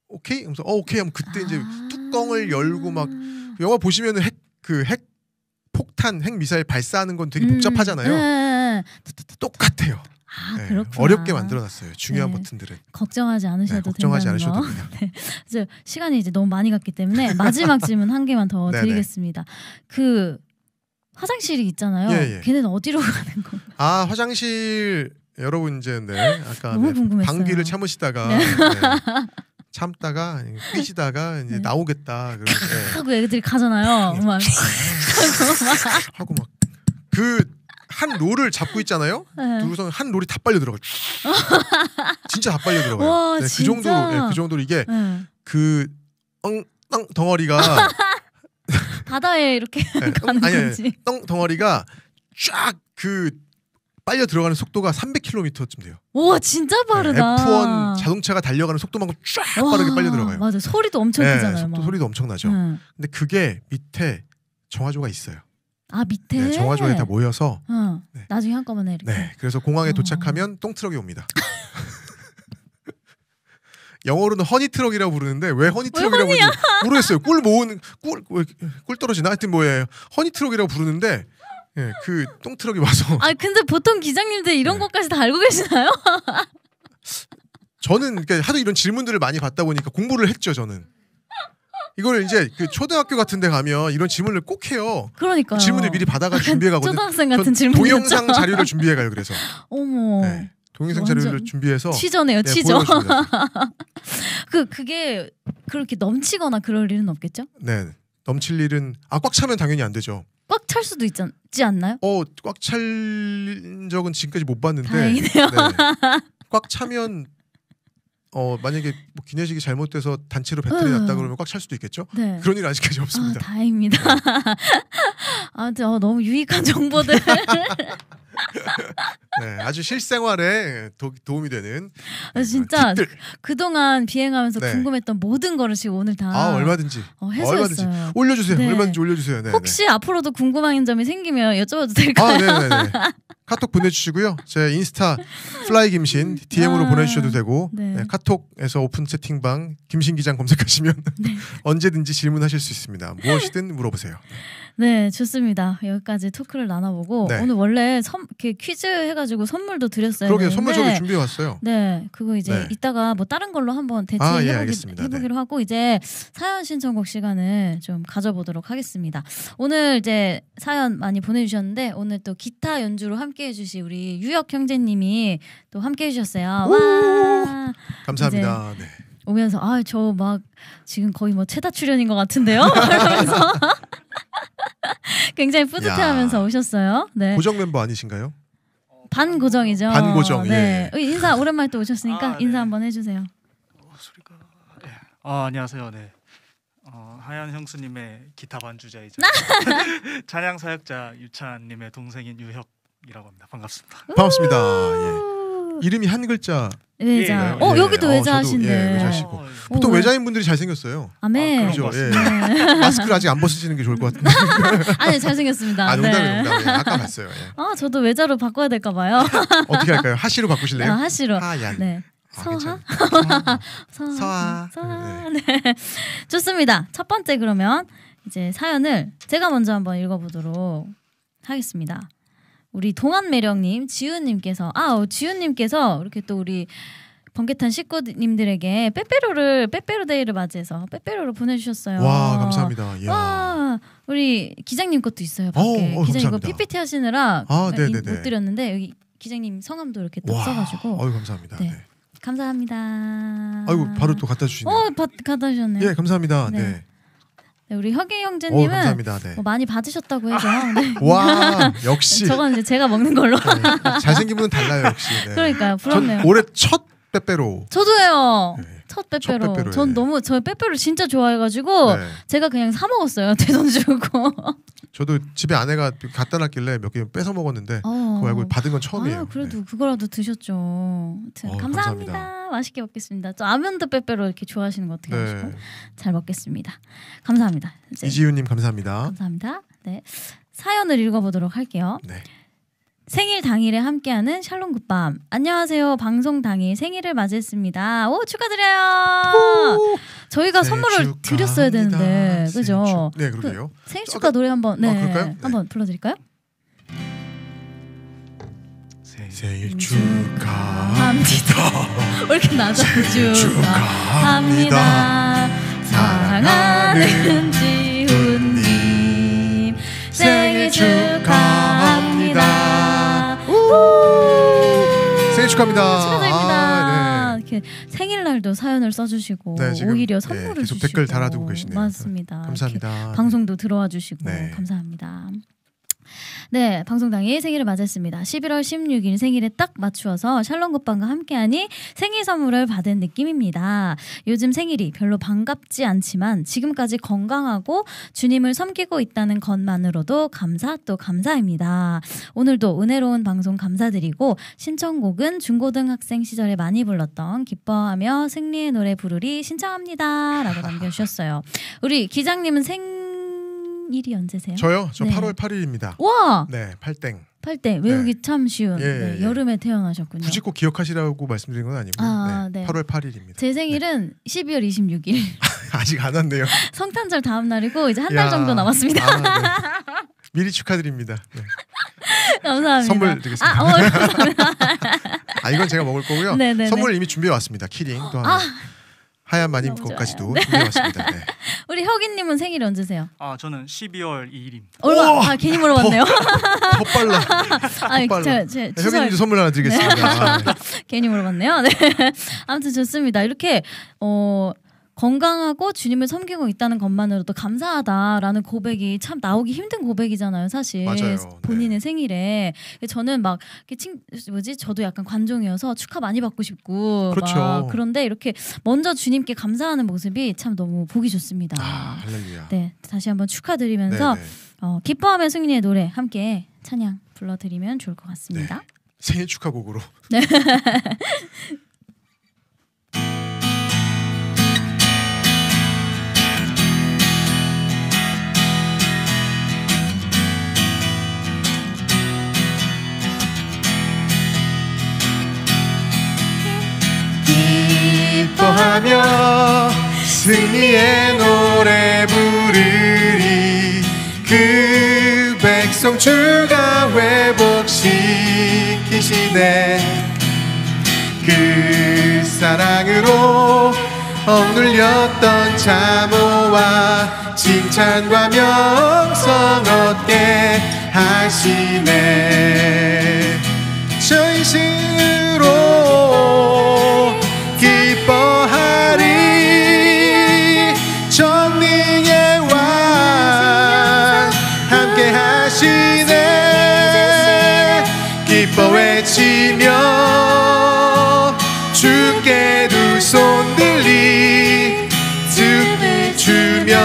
오케이? 그래서 오케이 하면 그때 이제 뚜껑을 열고 막 영화 보시면은 핵 폭탄, 핵 미사일 발사하는 건 되게 복잡하잖아요. 똑같아요. 그렇구나. 어렵게 만들어놨어요. 중요한 버튼들은. 걱정하지 않으셔도 걱정하지 된다는 않으셔도 거. 됩니다. 이제 시간이 이제 너무 많이 갔기 때문에 마지막 질문 한 개만 더 드리겠습니다. 그 화장실이 있잖아요. 걔는 어디로 가는 건가요? 화장실 여러분 이제 아까 너무 궁금했어요. 방귀를 참으시다가 참다가 삐지다가 이제 나오겠다 하고 애들이 가잖아요. 하고 막 그 한 롤을 잡고 있잖아요. 누구선 한 롤이 다 빨려 들어가요. 진짜 다 빨려 들어가요. 와, 그 정도로 그 정도로 이게 그 땅 덩어리가 바다에 이렇게 가는 건지. 땅 덩어리가 쫙 그 빨려 들어가는 속도가 300km쯤 돼요. 와, 진짜 빠르다. F1 자동차가 달려가는 속도만큼 쫙 빠르게 빨려 들어가요. 맞아, 소리도 엄청 크잖아요. 소리도 엄청나죠. 근데 그게 밑에 정화조가 있어요. 밑에? 네, 정화조에 다 모여서 나중에 한꺼번에 이렇게. 네, 그래서 공항에 도착하면 똥트럭이 옵니다. 영어로는 허니트럭이라고 부르는데 왜 허니트럭이라고 부르는지 모르겠어요. 꿀 떨어지나? 하여튼 뭐예요. 허니트럭이라고 부르는데 그 똥트럭이 와서. 근데 보통 기장님들 이런 것까지 다 알고 계시나요? 저는 그러니까 하도 이런 질문들을 많이 받다 보니까 공부를 했죠. 저는 이걸 이제 그 초등학교 같은 데 가면 이런 질문을 꼭 해요. 그러니까요. 질문을 미리 받아가지고 준비해 가거든요. 초등학생 같은 질문. 동영상 자료를 준비해 가요. 그래서 어머. 동영상 자료를 준비해서 치저네요. 치저. 보여줍니다. 그게 그렇게 넘치거나 그럴 일은 없겠죠? 네, 넘칠 일은 꽉 차면 당연히 안 되죠. 꽉 찰 수도 있지 않나요? 꽉 찰 적은 지금까지 못 봤는데. 다행이네요. 꽉 차면 만약에 뭐 기내식이 잘못돼서 단체로 배터리 났다 그러면 꽉 찰 수도 있겠죠? 네. 그런 일 아직까지 없습니다. 다행입니다. 아무튼 너무 유익한 정보들. 네, 아주 실생활에 도움이 되는 진짜 팁들. 그동안 비행하면서 궁금했던 모든 거를 지금 오늘 다 얼마든지 해소했어요. 올려주세요. 얼마든지 올려주세요. 네, 혹시 앞으로도 궁금한 점이 생기면 여쭤봐도 될까요? 네네네. 카톡 보내주시고요. 제 인스타 플라이 김신 DM으로 보내주셔도 되고 네. 네, 카톡에서 오픈 채팅방 김신 기장 검색하시면 네. 언제든지 질문하실 수 있습니다. 무엇이든 물어보세요. 네, 좋습니다. 여기까지 토크를 나눠보고 네. 오늘 원래 이렇게 퀴즈 해가지고 선물도 드렸어요. 그러게 선물 저기 준비해 왔어요. 네, 그거 이제 네. 이따가 뭐 다른 걸로 한번 알겠습니다. 해보기로 네. 하고 이제 사연 신청곡 시간을 좀 가져보도록 하겠습니다. 오늘 이제 사연 많이 보내주셨는데 오늘 또 기타 연주로 함께해주신 우리 유혁 형제님이 또 함께해주셨어요. 와, 감사합니다. 네. 오면서 저 막 지금 거의 뭐 최다 출연인 것 같은데요? 그러면서 굉장히 뿌듯해하면서 오셨어요. 네. 고정 멤버 아니신가요? 반고정이죠. 반고정. 네. 예. 인사 오랜만에 또 오셨으니까 네. 인사 한번 해주세요. 소리가. 네. 안녕하세요. 네. 하얀 형수님의 기타 반주자이자 찬양 사역자 유찬님의 동생인 유혁이라고 합니다. 반갑습니다. 반갑습니다. 예. 이름이 한 글자. 외자. 예. 여기도 저도, 외자하신데. 예, 외자시고. 보통 외자인 분들이 잘생겼어요. 아멘. 그죠? 예. 네. 마스크를 아직 안 벗으시는 게 좋을 것 같은데. 아니 잘생겼습니다. 농담이에요. 네. 아까 봤어요. 예. 저도 외자로 바꿔야 될까 봐요. 어떻게 할까요? 하시로 바꾸실래요? 하시로. 하얀. 네. 괜찮아요. 서하. 서하. 네. 좋습니다. 첫 번째 그러면 이제 사연을 제가 먼저 한번 읽어보도록 하겠습니다. 우리 동안매력님, 지훈님께서 지훈님께서 이렇게 또 우리 번개탄 식구님들에게 빼빼로데이를 맞이해서 빼빼로를 보내주셨어요. 와 감사합니다. 이야. 와 우리 기장님 것도 있어요. 밖에 기장님 거 감사합니다. PPT 하시느라 네네네. 못 드렸는데 여기 기장님 성함도 이렇게 딱 와, 써가지고 감사합니다. 네. 네. 감사합니다. 아이고 바로 또 갖다 주시네요. 갖다 주셨네요. 예 감사합니다. 네. 네. 네, 우리 혁이 형제님은 감사합니다. 네. 많이 받으셨다고 해서 네. 와 역시 저건 이제 제가 먹는 걸로. 네. 잘생긴 분은 달라요 역시. 네. 그러니까요. 부럽네요. 전 올해 첫 빼빼로. 저도예요. 네. 첫 빼빼로. 첫 빼빼로, 전 예. 너무 저 빼빼로 진짜 좋아해가지고 네. 제가 그냥 사 먹었어요. 제 돈 주고. 저도 집에 아내가 갖다 놨길래 몇 개 뺏어 먹었는데 그거 말고 받은 건 처음이에요. 그래도 네. 그거라도 드셨죠. 아무튼 감사합니다. 감사합니다. 맛있게 먹겠습니다. 저 아몬드 빼빼로 이렇게 좋아하시는 거 어떻게 하시고 네. 잘 먹겠습니다. 감사합니다. 이제 이지윤님 감사합니다. 감사합니다. 네 사연을 읽어보도록 할게요. 네. 생일 당일에 함께하는 샬롬 굿밤. 안녕하세요. 방송 당일 생일을 맞이했습니다. 축하드려요. 저희가 선물을 드렸어야 되는데 그죠? 네 그러게요. 생일 축하 노래 한번 그럴까요? 네. 한번 불러드릴까요? 생일 축하합니다. 왜 이렇게 낮아? 생일 축하합니다. 사랑하는 지훈님 생일 축하합니다. 생일 축하합니다. 축하드립니다. 네. 이렇게 생일날도 사연을 써주시고 네, 지금, 오히려 선물을 계속 주시고 댓글 달아두고 계시네요. 맞습니다. 감사합니다. 방송도 들어와 주시고 네. 감사합니다. 네, 방송당일 생일을 맞았습니다. 11월 16일 생일에 딱 맞추어서 샬롬 굿밤과 함께하니 생일 선물을 받은 느낌입니다. 요즘 생일이 별로 반갑지 않지만 지금까지 건강하고 주님을 섬기고 있다는 것만으로도 감사 또 감사입니다. 오늘도 은혜로운 방송 감사드리고 신청곡은 중고등학생 시절에 많이 불렀던 기뻐하며 승리의 노래 부르리 신청합니다. 라고 남겨주셨어요. 우리 기장님은 생일이 언제세요? 저요? 저 네. 8월 8일입니다. 와! 네, 팔땡. 8대 외우기 참 쉬운 예, 예. 여름에 태어나셨군요. 굳이 꼭 기억하시라고 말씀드린 건 아니고 네. 8월 8일입니다. 제 생일은 12월 26일 아직 안 왔네요. 성탄절 다음 날이고 이제 한 달 정도 남았습니다. 네. 미리 축하드립니다. 네. 감사합니다. 선물 드리겠습니다. 감사합니다. 이건 제가 먹을 거고요. 네네네. 선물 이미 준비해 왔습니다. 키링 또 하나. 하얀 마님 너무 것까지도 준비해 왔습니다. 네. 우리 혁이님은 생일이 언제세요? 저는 12월 2일입니다. 얼마? 괜히 물어봤네요. 더 빨라. 제 혁이님도 선물 하나 드리겠습니다. 네. 괜히 물어봤네요. 네. 아무튼 좋습니다. 이렇게 건강하고 주님을 섬기고 있다는 것만으로도 감사하다라는 고백이 참 나오기 힘든 고백이잖아요, 사실. 맞아요. 본인의 생일에 저는 막 저도 약간 관종이어서 축하 많이 받고 싶고 그렇죠. 막 그런데 이렇게 먼저 주님께 감사하는 모습이 참 너무 보기 좋습니다. 할렐루야. 네, 다시 한번 축하드리면서 네네. 기뻐하며 승리의 노래 함께 찬양 불러드리면 좋을 것 같습니다. 네. 생일 축하곡으로. 네. 기뻐하며 승리의 노래 부르리. 그 백성 주가 회복시키시네. 그 사랑으로 억눌렸던 자모와 칭찬과 명성 얻게 하시네. 전심으로 기뻐하리. 전능의 왕 함께 하시네. 기뻐 외치며 주께 두 손 들리 춤을 추며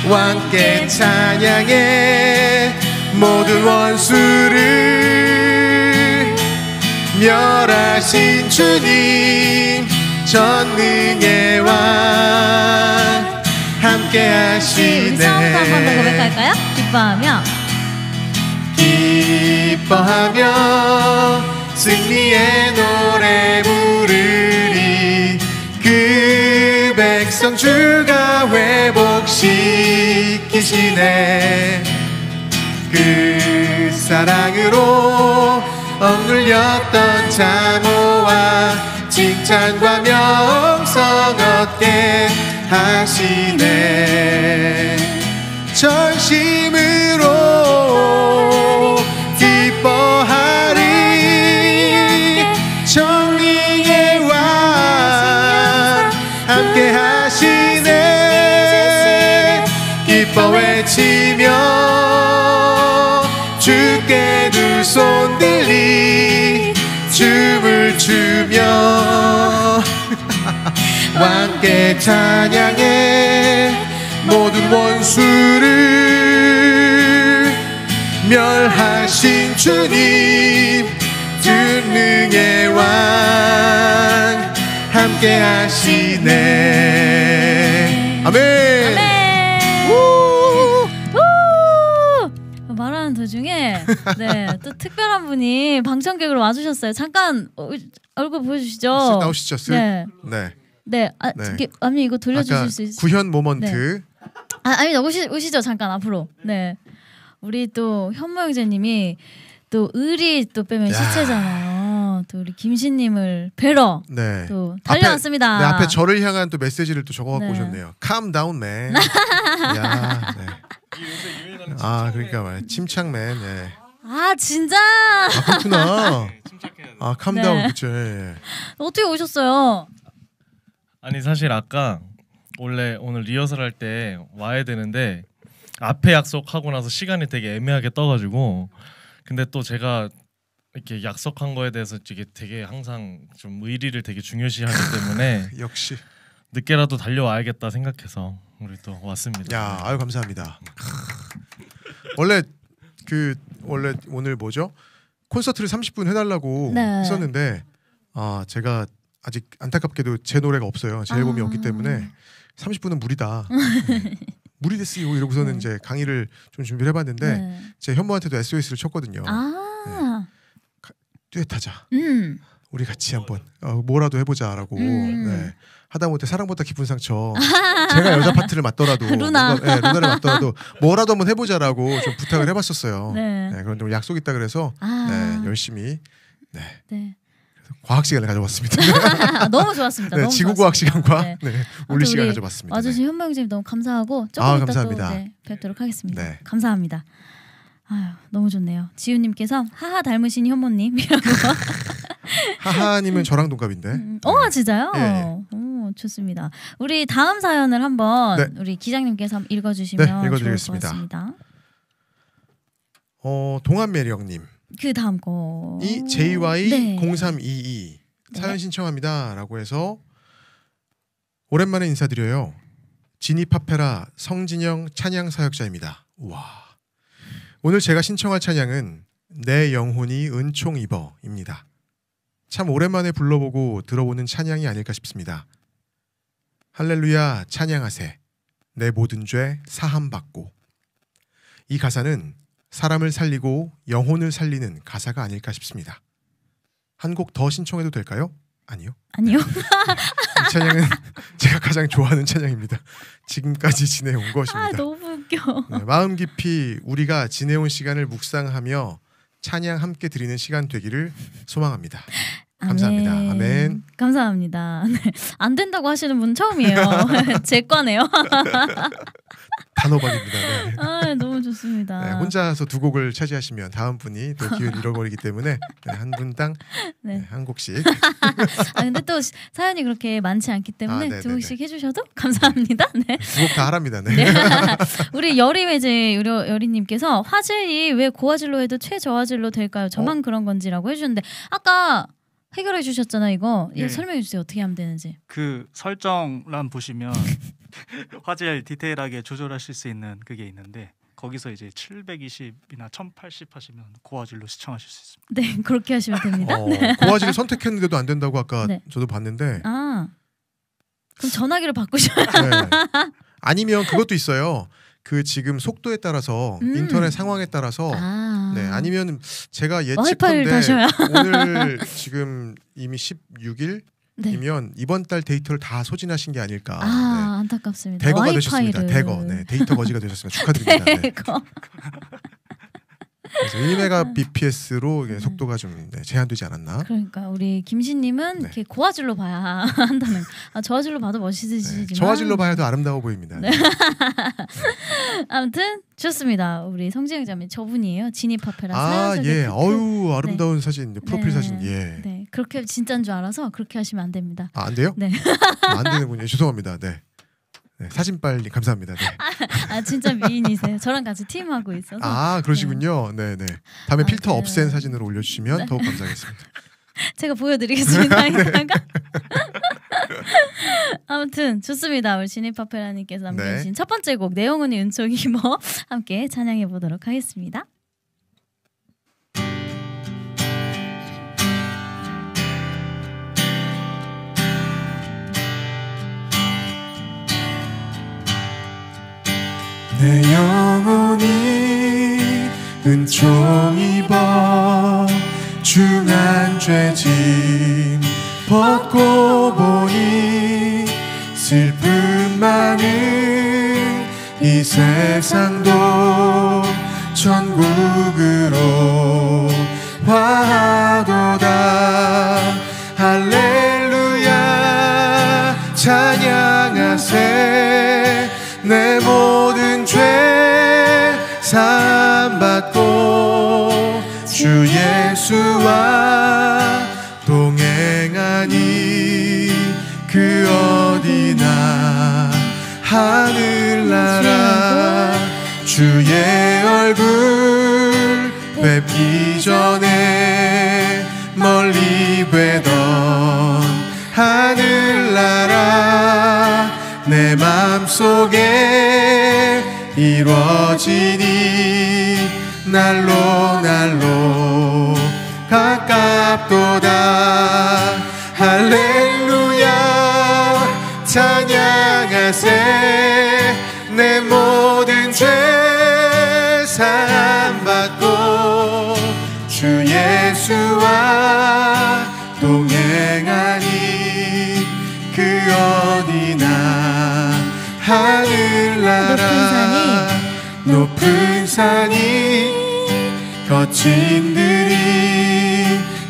왕께 찬양해. 모든 원수를 멸하신 주님 전능의 왕 함께 하시네. 우리 처음부터 한 번 더 고백할까요? 기뻐하며 기뻐하며 승리의 노래 부르리. 그 백성 주가 회복시키시네. 그 사랑으로 억눌렸던 자모와 칭찬과 명성 얻게 하시네. 전심으로 기뻐하리. 정의의 왕 함께 하시네. 기뻐 외치며 주께 두 손 들리 춤을 추며 왕께 찬양해. 모든 원수를 멸하신 주님 전능의 왕 함께 하시네. 아멘. 말하는 도중에 또 특별한 분이 방청객으로 와주셨어요. 잠깐 얼굴 보여주시죠. 쓱 나오시죠. 쓱. 네. 네. 네. 언니 이거 돌려주실 수 있어요? 구현 모먼트. 네. 아니 오시죠. 잠깐 앞으로. 네. 우리 또 현모 형제님이 또 의리 또 빼면 시체잖아요. 또 우리 김신님을 뵈러 또 달려왔습니다. 네, 앞에 저를 향한 또 메시지를 또 적어갖고 오셨네요. Calm down, man. 야, 네. 아 그러니까 말이야. 침착맨. 예. 아 진짜. 아 그렇구나. 아 calm down 그쵸. 예. 어떻게 오셨어요? 아니 사실 아까 원래 오늘 리허설 할 때 와야 되는데 앞에 약속하고 나서 시간이 되게 애매하게 떠가지고 근데 또 제가 이렇게 약속한 거에 대해서 되게 항상 좀 의리를 되게 중요시하기 때문에 역시 늦게라도 달려와야겠다 생각해서 우리 또 왔습니다. 야, 아유 감사합니다. 원래 오늘 뭐죠? 콘서트를 30분 해달라고 했었는데 제가 아직 안타깝게도 제 노래가 없어요. 제 앨범이 없기 때문에 30분은 무리다. 무리됐어요. 이러고서는 이제 강의를 좀 준비를 해봤는데 제 현모한테도 SOS를 쳤거든요. 듀엣하자. 우리 같이 한번 뭐라도 해보자라고. 네. 하다못해 사랑보다 깊은 상처. 제가 여자 파트를 맡더라도 루나를 맡더라도 뭐라도 한번 해보자라고 좀 부탁을 해봤었어요. 네. 그런데 오늘 약속 있다 그래서 열심히 과학 시간을 가져봤습니다. 너무 좋았습니다. 네, 너무 지구과학 시간과 네. 물리 시간을 가져봤습니다. 와주신 현모 형님 너무 감사하고 조금 이따 감사합니다. 또 뵙도록 하겠습니다. 네. 감사합니다. 아유, 너무 좋네요. 지우님께서 하하 닮으신 현모님이라고. 하하님은 저랑 동갑인데. 진짜요? 예. 오, 좋습니다. 우리 다음 사연을 한번 우리 기장님께서 한번 읽어주시면 읽어드리겠습니다. 좋을 것 같습니다. 동안매력님. 그 다음 거. 이 JY0322 사연 신청합니다라고 해서 오랜만에 인사드려요. 지니파페라 성진영 찬양 사역자입니다. 우와. 오늘 제가 신청할 찬양은 내 영혼이 은총 입어입니다. 참 오랜만에 불러보고 들어보는 찬양이 아닐까 싶습니다. 할렐루야 찬양하세 내 모든 죄 사함받고. 이 가사는 사람을 살리고 영혼을 살리는 가사가 아닐까 싶습니다. 한 곡 더 신청해도 될까요? 아니요. 아니요. 이 찬양은 제가 가장 좋아하는 찬양입니다. 지금까지 지내온 아 것입니다. 너무 웃겨. 네, 마음 깊이 우리가 지내온 시간을 묵상하며 찬양 함께 드리는 시간 되기를 소망합니다. 감사합니다. 아멘. 감사합니다. 네. 안 된다고 하시는 분 처음이에요. 제 과네요. 단호박입니다. 네. 아 너무 좋습니다. 네, 혼자서 두 곡을 차지하시면 다음 분이 또 기회를 잃어버리기 때문에 네, 한 분당 네. 한 곡씩. 아 근데 또 사연이 그렇게 많지 않기 때문에 네네네. 두 곡씩 해주셔도 감사합니다. 네. 두 곡 다 하랍니다. 네. 네. 우리 여림의제 여리님께서 화질이 왜 고화질로 해도 최저화질로 될까요? 저만 그런 건지라고 해주셨는데 아까 해결해 주셨잖아요. 이거 예. 설명해 주세요. 어떻게 하면 되는지. 그 설정란 보시면 화질 디테일하게 조절하실 수 있는 그게 있는데 거기서 이제 720이나 1080 하시면 고화질로 시청하실 수 있습니다. 네 그렇게 하시면 됩니다. 고화질을 선택했는데도 안 된다고 아까 네. 저도 봤는데. 아 그럼 전화기를 바꾸셔야. 네. 아니면 그것도 있어요. 그 지금 속도에 따라서 인터넷 상황에 따라서 네 아니면 제가 와이파이를 예측컨대 다셔야. 오늘 지금 이미 16일이면 네. 이번 달 데이터를 다 소진하신 게 아닐까. 아 안타깝습니다. 네. 대거가 와이파이를. 되셨습니다. 대거. 네, 데이터 거지가 되셨습니다. 축하드립니다. 네. 대거. 그래서 1메가bps로 속도가 좀 제한되지 않았나. 그러니까 우리 김씨님은 네. 이렇게 고화질로 봐야 한다는. 아 저화질로 봐도 멋있으시지만. 네, 저화질로 봐야 더 아름다워 보입니다. 네. 아무튼 좋습니다. 우리 성지영자매 저분이에요. 지니파페라 사연 소개. 예. 크크. 어유 아름다운 사진, 프로필 네. 사진. 예. 네, 그렇게 진짜인 줄 알아서 그렇게 하시면 안 됩니다. 안 돼요? 네. 안 되는군요. 죄송합니다. 네. 네, 사진 빨리 감사합니다. 네. 아 진짜 미인이세요. 저랑 같이 팀하고 있어서. 그러시군요. 네, 네. 다음에 필터 네. 없앤 사진으로 올려주시면 더욱 감사하겠습니다. 제가 보여드리겠습니다. 네. 이따가. 아무튼 좋습니다. 우리 지니파페라님께서 남겨주신 네. 첫 번째 곡 내용은이 은총이 뭐 함께 찬양해 보도록 하겠습니다. 내 영혼이 은총 입어 중한 죄짐 벗고 보니 슬픔 많은 이 세상도 천국으로 화하도다. 할렐루야 찬양하세. 내 모든 죄 사함받고 주 예수와 동행하니 그 어디나 하늘나라 주의 얼굴 뵙기 전에 멀리 뵈던 하늘나라 내 맘속에 이루어지니 날로 날로 가깝도다. 할렐루야 찬양하세. 내 모든 죄 사함받고 주 예수와 동행하니 그 어디나 하늘나라 높은 산이 거친 들이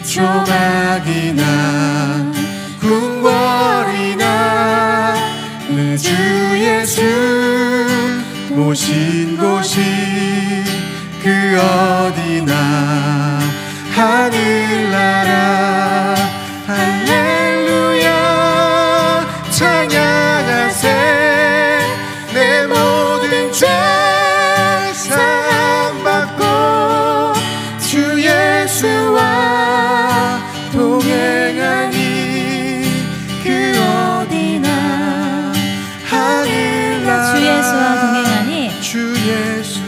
조막이나 궁궐이나 내 주 예수 모신 곳이 그 어디나 하늘나라 할렐루야 찬양하세. 내 모든 죄 사함받고 주 예수와 동행하니 그 어디나 하늘나라 주 예수와 동행하니 주 예수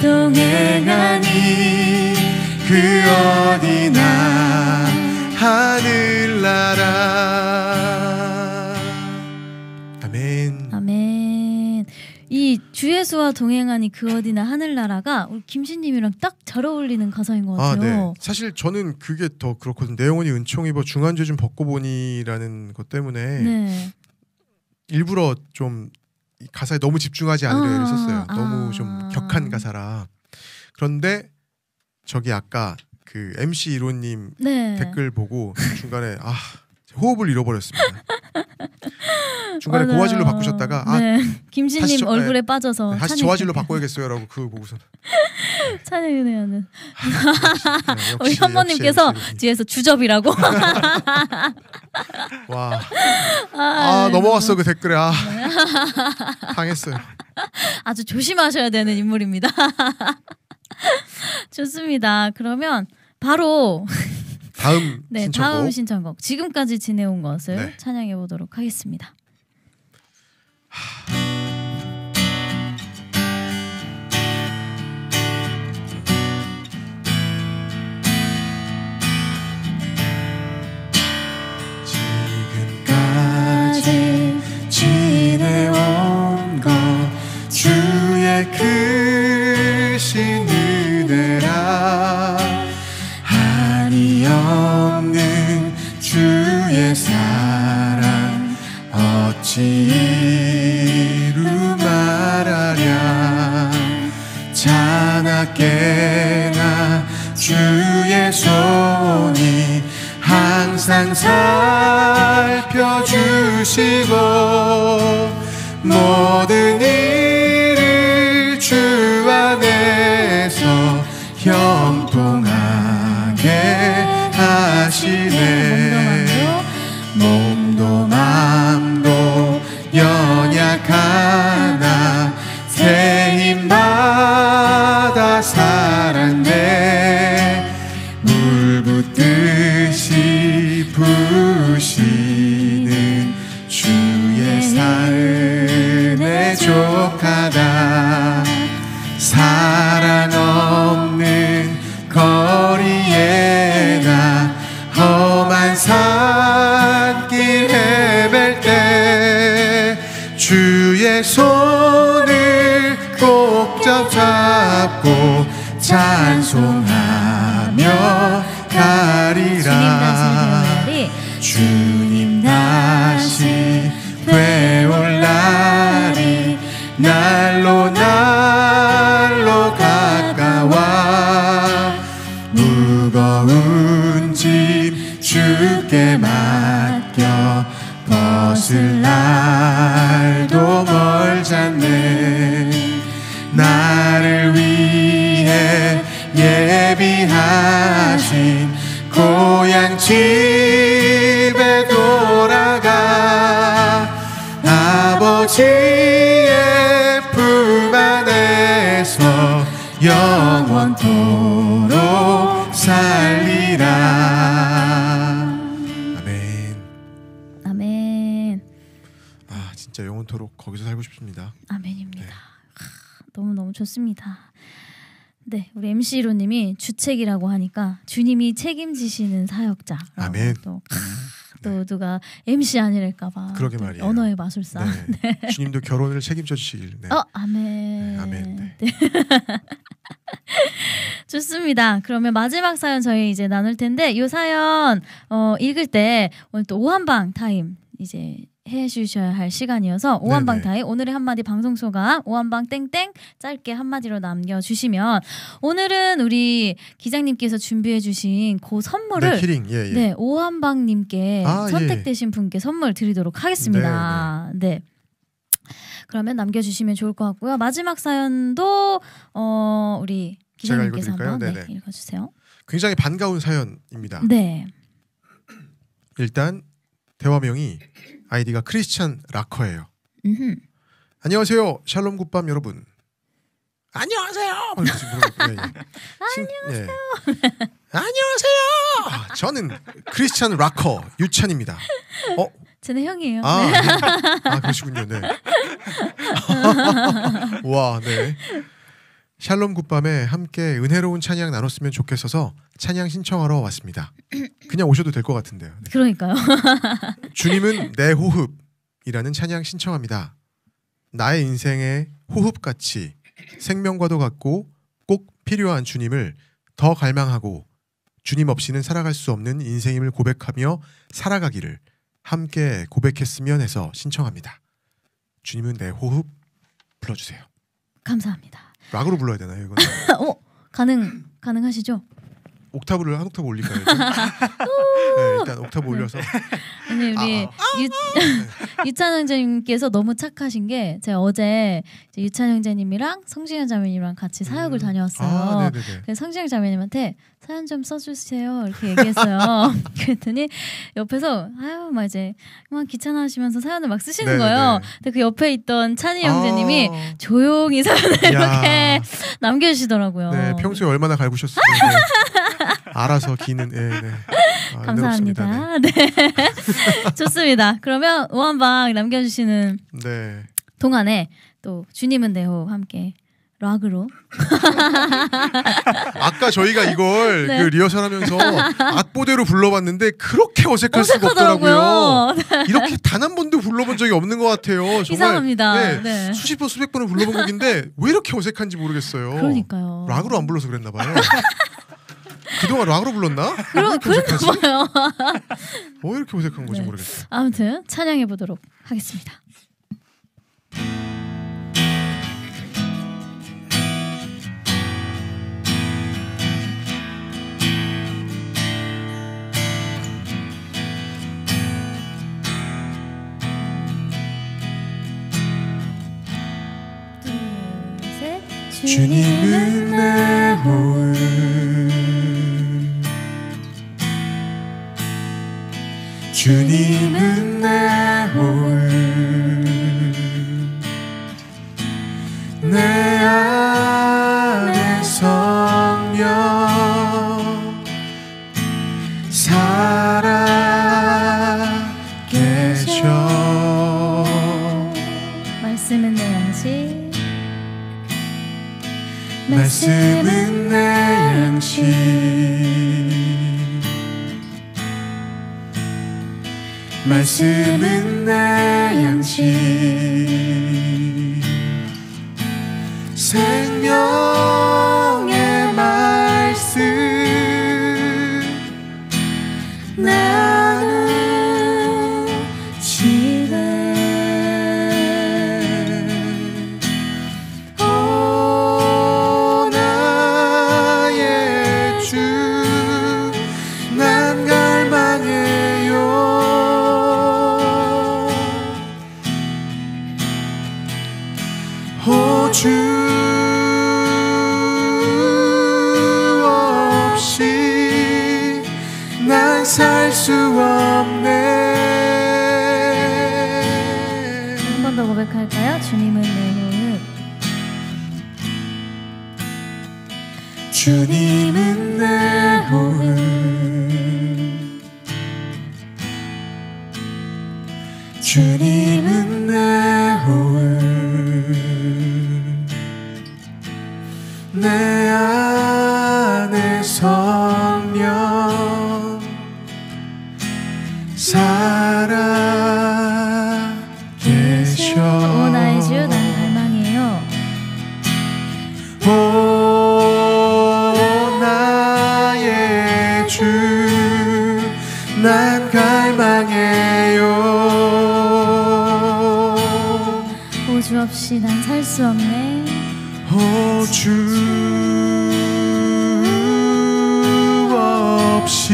동행하니 그 어디나 하늘나라. 아멘. 아멘. 이 주 예수와 동행하니 그 어디나 하늘나라가 우리 김씨님이랑 딱 잘 어울리는 가사인 것 아, 같아요. 네. 사실 저는 그게 더 그렇거든요. 내 영혼이 은총 입어 중한죄 좀 벗고 보니라는 것 때문에 네. 일부러 좀 이 가사에 너무 집중하지 않으려 애를 썼어요. 아. 너무 좀 격한 가사라. 그런데 저기 아까 그 MC 이로님 네. 댓글 보고 중간에 호흡을 잃어버렸습니다. 중간에 맞아요. 고화질로 바꾸셨다가 네. 다시 김씨님 저- 얼굴에 빠져서 다시 저화질로 바꿔야겠어요라고 그거 보고서 찬양하는 역시, 우리 현모님께서 역시. 뒤에서 주접이라고. 와, 넘어갔어 그 댓글에 당했어요. 아주 조심하셔야 되는 인물입니다. 좋습니다. 그러면 바로 다음 네, 신청곡. 다음 신청곡 지금까지 지내온 것을 네. 찬양해 보도록 하겠습니다. 지금까지 지내온 것 주의 크신 은혜라 한이 없는 주의 사랑 어찌 이루 말하랴 자나깨나 주의 손이 항상 살펴주시고 모든 일을 주 안에서 형통하게 하시네 몸도 맘도 연약하나 새 힘받아 살았네 물 붓듯이 부으시는 주의 사은에 족하다 사랑 없는 거리에 나 험한 산길 헤맬 때 주의 손을 꼭 잡고 찬송하며 가리라 주님 다시 되올 날이 날로 가까워 무거운 짐 주께 맡겨 벗을 날도 멀잖네 나를 위해 예비하신 고향 집에 돌아가 아버지의 품 안에서 영원토록 살리라. 아멘. 아멘. 아 진짜 영원토록 거기서 살고 싶습니다. 아멘입니다. 네. 너무 좋습니다. 네, 우리 MC로님이 주책이라고 하니까 주님이 책임지시는 사역자. 아멘. 또 누가 MC 아니랄까봐. 그러게 말이에요. 언어의 마술사. 네. 주님도 결혼을 책임져 주시길. 네. 아멘. 네, 아멘. 네. 좋습니다. 그러면 마지막 사연 저희 이제 나눌 텐데 이 사연 읽을 때 오늘 또 오한방 타임 이제 해주셔야 할 시간이어서 오한방 네네. 타임 오늘의 한마디 방송 소감 오한방 땡땡 짧게 한마디로 남겨주시면 오늘은 우리 기장님께서 준비해주신 그 선물을 네, 키링. 예, 예. 네 오한방님께 아, 선택되신 분께 선물 드리도록 하겠습니다. 네. 그러면 남겨주시면 좋을 것 같고요. 마지막 사연도 우리 기자님께서 읽어드릴까요? 한번 네네. 읽어주세요. 굉장히 반가운 사연입니다. 네. 일단 대화명이 아이디가 크리스찬 락커예요. 음흠. 안녕하세요, 샬롬 굿밤 여러분. 안녕하세요. 안녕하세요. 안녕하세요. 저는 크리스찬 락커 유찬입니다. 쟤네 형이에요. 아, 네. 그러시군요. 네. 와, 네. 샬롬 굿밤에 함께 은혜로운 찬양 나눴으면 좋겠어서 찬양 신청하러 왔습니다. 그냥 오셔도 될 것 같은데요. 네. 그러니까요. 주님은 내 호흡이라는 찬양 신청합니다. 나의 인생의 호흡같이 생명과도 같고 꼭 필요한 주님을 더 갈망하고 주님 없이는 살아갈 수 없는 인생임을 고백하며 살아가기를 함께 고백했으면 해서 신청합니다. 주님은 내 호흡 불러주세요. 감사합니다. 락으로 불러야 되나요 이건? 가능하시죠? 옥타브를 한 옥타브 올릴까요? 네, 일단 옥타브 올려서. 아니 우리 유찬 형제님께서 너무 착하신 게 제가 어제 이제 유찬 형제님이랑 성진현 자매님이랑 같이 사역을 다녀왔어요. 그래서 성진현 자매님한테 사연 좀 써주세요 이렇게 얘기했어요. 그랬더니 옆에서 아유 막 이제 막 귀찮아하시면서 사연을 막 쓰시는 거예요. 근데 그 옆에 있던 찬이 형제님이 조용히 사연을 이렇게 남겨주시더라고요. 네, 평소에 얼마나 갈구셨으면 알아서 기는. 네. 감사합니다. 네. 좋습니다. 그러면 오한방 남겨주시는 동안에 또 주님은 내 호흡 함께 락으로. 아까 저희가 이걸 그 리허설하면서 악보대로 불러봤는데 그렇게 어색할 수가 없더라고요. 이렇게 단 한 번도 불러본 적이 없는 것 같아요. 정말 이상합니다. 수십 번 수백 번을 불러본 곡인데 왜 이렇게 어색한지 모르겠어요. 그러니까요. 락으로 안 불러서 그랬나 봐요. 그동안 락으로 불렀나? 그랬나 봐요. 왜 이렇게 어색한 건지 모르겠어요. 아무튼 찬양해 보도록 하겠습니다. 주님은 내 호흡 주님은 내 호흡 내 안에 성령 살아 계셔 말씀은 내 양식 말씀은 내 양식 말씀은 내 양식 생명의 말씀 나는 지내 주 없이 난 살 수 없네. 한 번 더 고백할까요? 주님은 내 호흡 주님은 내 호흡 주님은 내 호흡 내 안에 성령 살아 계셔 오 나의 주 난 갈망해요 오 나의 주 난 갈망해요 오 주 없이 난 살 수 없네 오 주 없이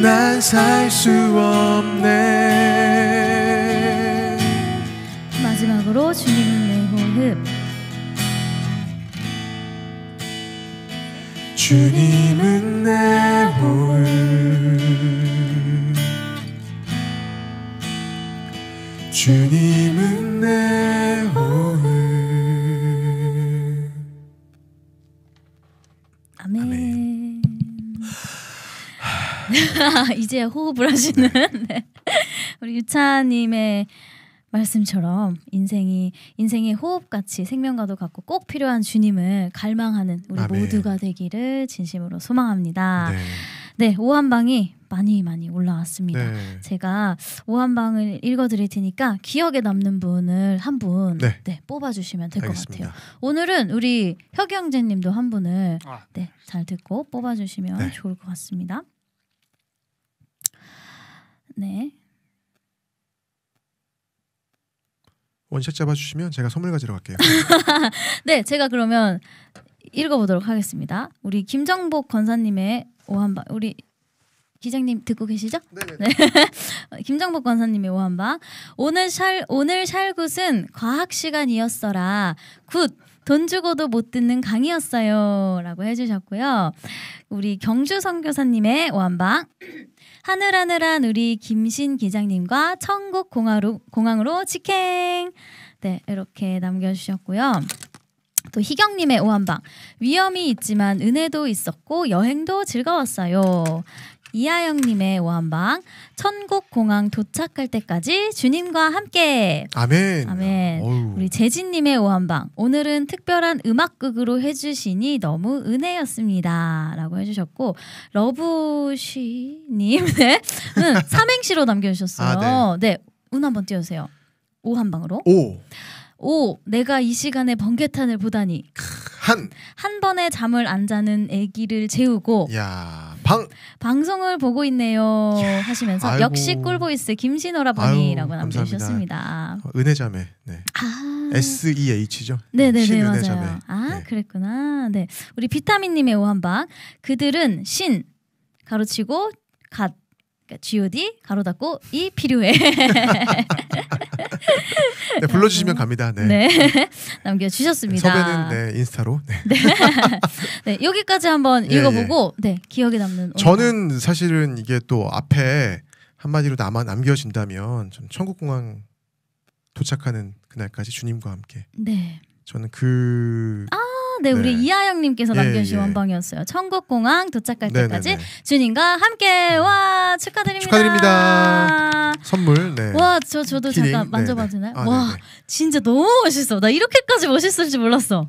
난 살 수 없네. 마지막으로 주님은 내 호흡 주님은 내 호흡 주님은 내 호흡 아멘. 이제 호흡을 하시는 우리 유찬님의 말씀처럼 인생의 호흡같이 생명과도 같고 꼭 필요한 주님을 갈망하는 우리 모두가 되기를 진심으로 소망합니다. 네, 오한방이 많이 올라왔습니다. 네. 제가 오한방을 읽어드릴 테니까 기억에 남는 분을 한 분 네. 뽑아주시면 될 것 알겠습니다. 같아요. 오늘은 우리 혁이 형제님도 한 분을 아, 잘 듣고 뽑아주시면 네. 좋을 것 같습니다. 네. 원샷 잡아주시면 제가 선물 가지러 갈게요. 네, 제가 그러면 읽어보도록 하겠습니다. 우리 김정복 권사님의 오한방, 우리 기장님 듣고 계시죠? 네. 김정복 권사님의 오한방. 오늘 샬굿은 과학 시간이었어라. 굿. 돈 주고도 못 듣는 강의였어요. 라고 해주셨고요. 우리 경주 선교사님의 오한방. 하늘하늘한 우리 김신 기장님과 천국 공항으로 직행. 네, 이렇게 남겨주셨고요. 또 희경님의 오한방. 위험이 있지만 은혜도 있었고 여행도 즐거웠어요. 이하영님의 오한방. 천국 공항 도착할 때까지 주님과 함께. 아멘. 아멘. 어휴. 우리 재진님의 오한방. 오늘은 특별한 음악극으로 해주시니 너무 은혜였습니다. 라고 해주셨고 러브쉬님 네. 삼행시로 남겨주셨어요. 네. 운 한번 띄워주세요. 오한방으로. 오. 내가 이 시간에 번개탄을 보다니. 한 번에 잠을 안 자는 아기를 재우고 방송을 보고 있네요 하시면서 아이고. 역시 꿀보이스 김신호라버니라고 아유, 남겨주셨습니다. 은혜자매. 네. SEH죠. 네네네 은혜자매. 맞아요. 네. 그랬구나. 네, 우리 비타민님의 오한방. 그들은 신 가로치고 갓 그러니까 G.O.D 가로 닫고 이 필요해. 네, 불러주시면 갑니다. 네. 네. 남겨주셨습니다. 섭외는 네, 인스타로. 네. 네, 여기까지 한번 읽어보고 네, 기억에 남는. 저는 사실은 이게 또 앞에 한마디로 남겨진다면 전 천국공항 도착하는 그날까지 주님과 함께. 네. 저는 그. 네, 우리 이하영님께서 남겨주신 예. 원방이었어요. 천국공항 도착할 네네네. 때까지 주님과 함께. 와, 축하드립니다. 축하드립니다. 선물. 네. 와, 저도 키링. 잠깐 만져봐도 되나요? 아, 와, 네네. 진짜 너무 멋있어. 나 이렇게까지 멋있을지 몰랐어.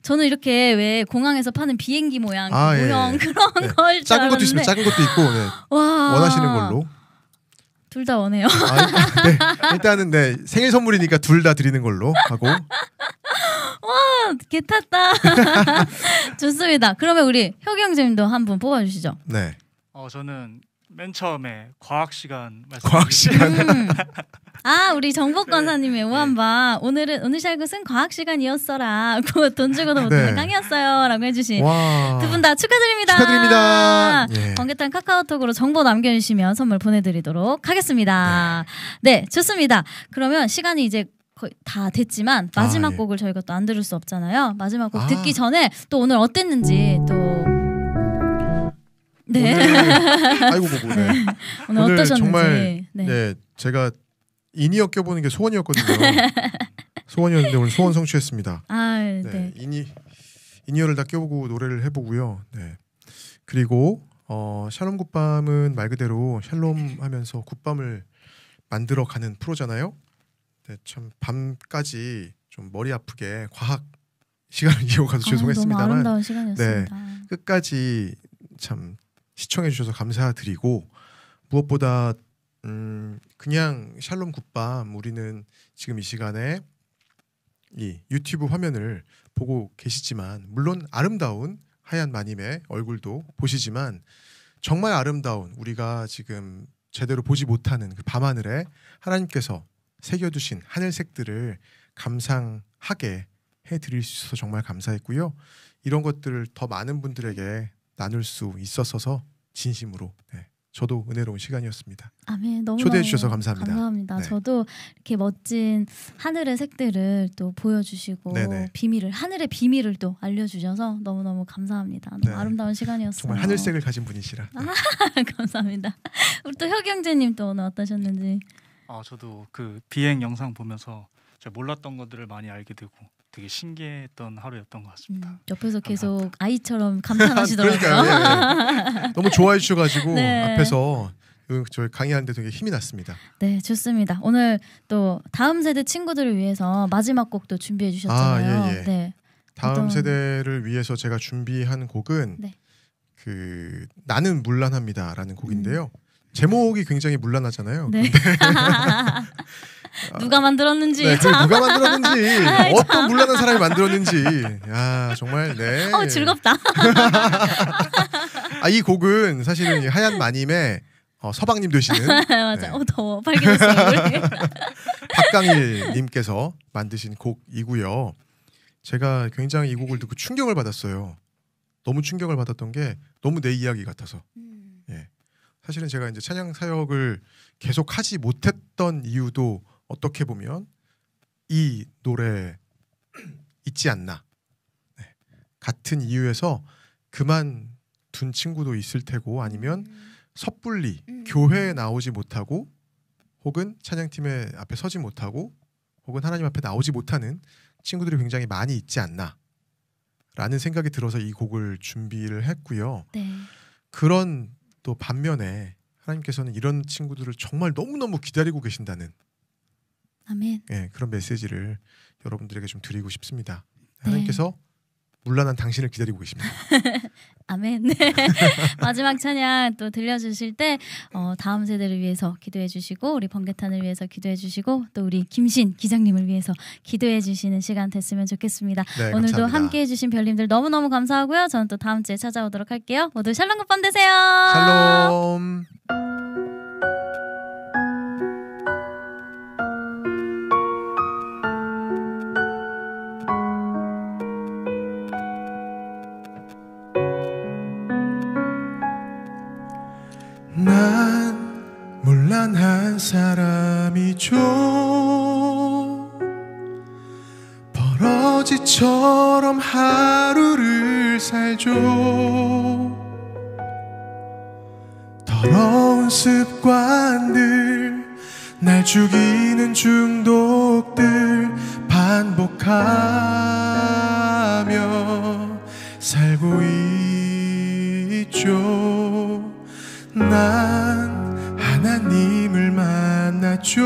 저는 이렇게 왜 공항에서 파는 비행기 모양, 모형 그런 네. 걸 줄 작은 것도 알았는데. 있으면 작은 것도 있고 네. 와, 원하시는 걸로. 둘 다 원해요. 네. 일단은 네 생일 선물이니까 둘 다 드리는 걸로 하고. 개 탔다. 좋습니다. 그러면 우리 혁이 형제님도 한 분 뽑아주시죠. 네. 저는 맨 처음에 과학 시간 과학 시간. 우리 정복 권사님의 오한방. 오늘 샬굿은 과학 시간이었어라. 돈 주고도 못 듣는 네. 강의였어요라고 해주신 와. 두 분 다 축하드립니다. 축하드립니다. 예. 번개탄 카카오톡으로 정보 남겨주시면 선물 보내드리도록 하겠습니다. 네, 좋습니다. 그러면 시간이 이제 거의 다 됐지만 마지막 예. 곡을 저희가 또 안 들을 수 없잖아요. 마지막 곡 듣기 전에 또 오늘 어땠는지 또 네. 아이고 보고 네. 오늘 어떠셨는지 정말 네. 네 제가 인이어 껴보는 게 소원이었거든요. 소원이었는데 오늘 소원 성취했습니다. 네. 네. 인이어를 다 껴보고 노래를 해보고요. 네. 그리고 샬롬 굿밤은 말 그대로 샬롬 하면서 굿밤을 만들어가는 프로잖아요. 네, 참 밤까지 좀 머리 아프게 과학 시간을 이어가서 죄송했습니다만 너무 아름다운 시간이었습니다. 네, 끝까지 참 시청해 주셔서 감사드리고 무엇보다 그냥 샬롬 굿밤 우리는 지금 이 시간에 이 유튜브 화면을 보고 계시지만 물론 아름다운 하얀 마님의 얼굴도 보시지만 정말 아름다운 우리가 지금 제대로 보지 못하는 그 밤하늘에 하나님께서 새겨두신 하늘색들을 감상하게 해드릴 수 있어서 정말 감사했고요. 이런 것들을 더 많은 분들에게 나눌 수 있었어서 진심으로 저도 은혜로운 시간이었습니다. 아멘. 너무 초대해 주셔서 감사합니다. 감사합니다. 네. 저도 이렇게 멋진 하늘의 색들을 또 보여주시고 네네. 하늘의 비밀을 또 알려주셔서 너무너무 감사합니다. 너무 네. 아름다운 시간이었어요. 정말 하늘색을 가진 분이시라. 감사합니다. 우리 또 혁이 형제님 또 오늘 어떠셨는지. 저도 그 비행 영상 보면서 제가 몰랐던 것들을 많이 알게 되고 되게 신기했던 하루였던 것 같습니다. 옆에서 계속 아이처럼 감탄하시더라고요. 그러니까요. 예. 너무 좋아해 주셔가지고 네. 앞에서 저희 강의하는데 되게 힘이 났습니다. 네, 좋습니다. 오늘 또 다음 세대 친구들을 위해서 마지막 곡도 준비해 주셨잖아요. 예. 네. 다음 세대를 위해서 제가 준비한 곡은 네. 그 나는 문란합니다라는 곡인데요. 제목이 굉장히 문란하잖아요. 네. 누가 만들었는지 네, 참. 누가 만들었는지 어떤 문란한 사람이 만들었는지 정말 네. 즐겁다. 이 곡은 사실은 하얀 마님의 서방님 되시는 맞아. 네. 더워. 빨개졌어요. 박강일님께서 만드신 곡이고요. 제가 굉장히 이 곡을 듣고 충격을 받았어요. 너무 충격을 받았던 게 너무 내 이야기 같아서. 예. 사실은 제가 이제 찬양 사역을 계속 하지 못했던 이유도 어떻게 보면 이 노래 있지 않나. 네. 같은 이유에서 그만둔 친구도 있을 테고 아니면 섣불리 교회에 나오지 못하고 혹은 찬양팀의 앞에 서지 못하고 혹은 하나님 앞에 나오지 못하는 친구들이 굉장히 많이 있지 않나 라는 생각이 들어서 이 곡을 준비를 했고요. 네. 그런 또 반면에 하나님께서는 이런 친구들을 정말 너무너무 기다리고 계신다는 아멘. 그런 메시지를 여러분들에게 좀 드리고 싶습니다. 네. 하나님께서 문란한 당신을 기다리고 계십니다. 아멘. 네. 마지막 찬양 또 들려주실 때 다음 세대를 위해서 기도해 주시고 우리 번개탄을 위해서 기도해 주시고 또 우리 김신 기장님을 위해서 기도해 주시는 시간 됐으면 좋겠습니다. 네, 오늘도 감사합니다. 함께해 주신 별님들 너무너무 감사하고요. 저는 또 다음 주에 찾아오도록 할게요. 모두 샬롬 굿밤 되세요. 샬롬. 난 문란한 사람이죠. 버러지처럼 하루를 살죠. 더러운 습관들, 날 죽이는 중독들 반복하며 살고 있죠. 난 하나님을 만났죠.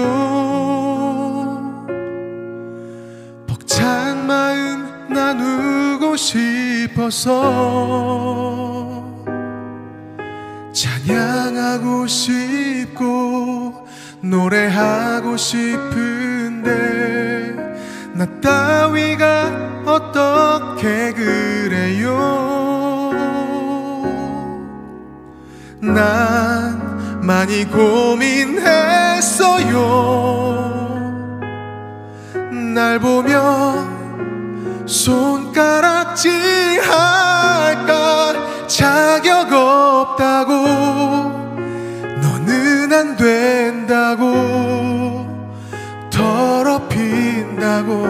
벅찬 마음 나누고 싶어서 찬양하고 싶고 노래하고 싶은데 나 따위가 어떻게 그래요. 난 많이 고민했어요. 날 보며 손가락질 할까. 자격 없다고, 너는 안 된다고, 더럽힌다고.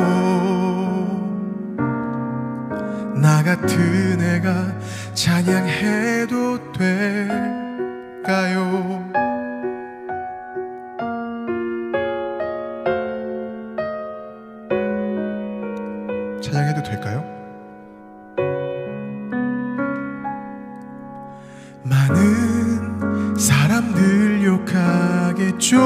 나 같은 애가 찬양해도 될까요? 찬양해도 될까요? 많은 사람들 욕하겠죠.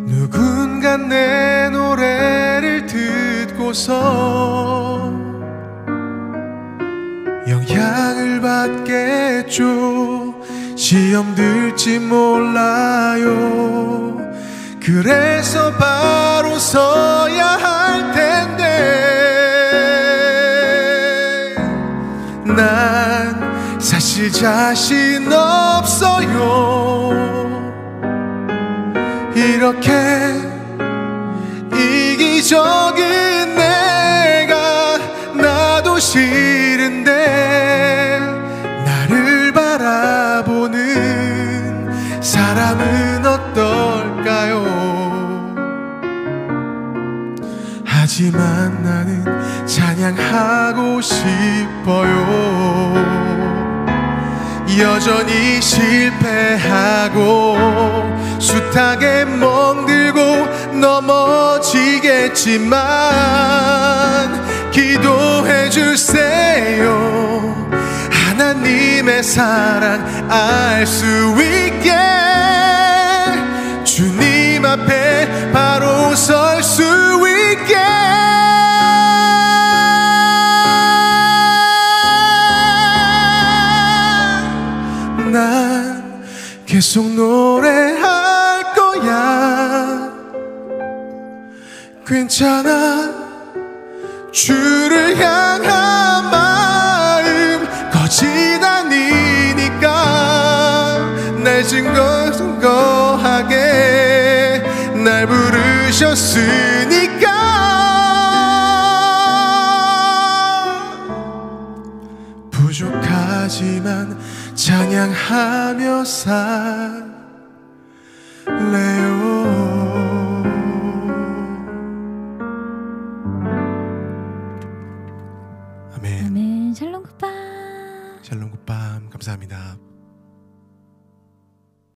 누군가 내 노래를 듣고서 영향을 받겠죠. 시험 들지 몰라요. 그래서 바로 서야 할 텐데 난 사실 자신 없어요. 이렇게 이기적인 내가 나도 싫은데 나를 바라보는 사람은 어떨까요? 하지만 나는 찬양하고 싶어요. 여전히 실패하고 숱하게 멍들고 넘어지겠지만 기도해 주세요. 하나님의 사랑 알 수 있게 주님 앞에 바로 설 수 있게 계속 노래할 거야. 괜찮아. 주를 향한 마음 거짓 아니니까 날 증거하게 날 부르셨으니까 부족하지만 찬양하며 살래요. 아멘. 아멘. 샬롬 굿밤. 샬롬 굿밤. 감사합니다.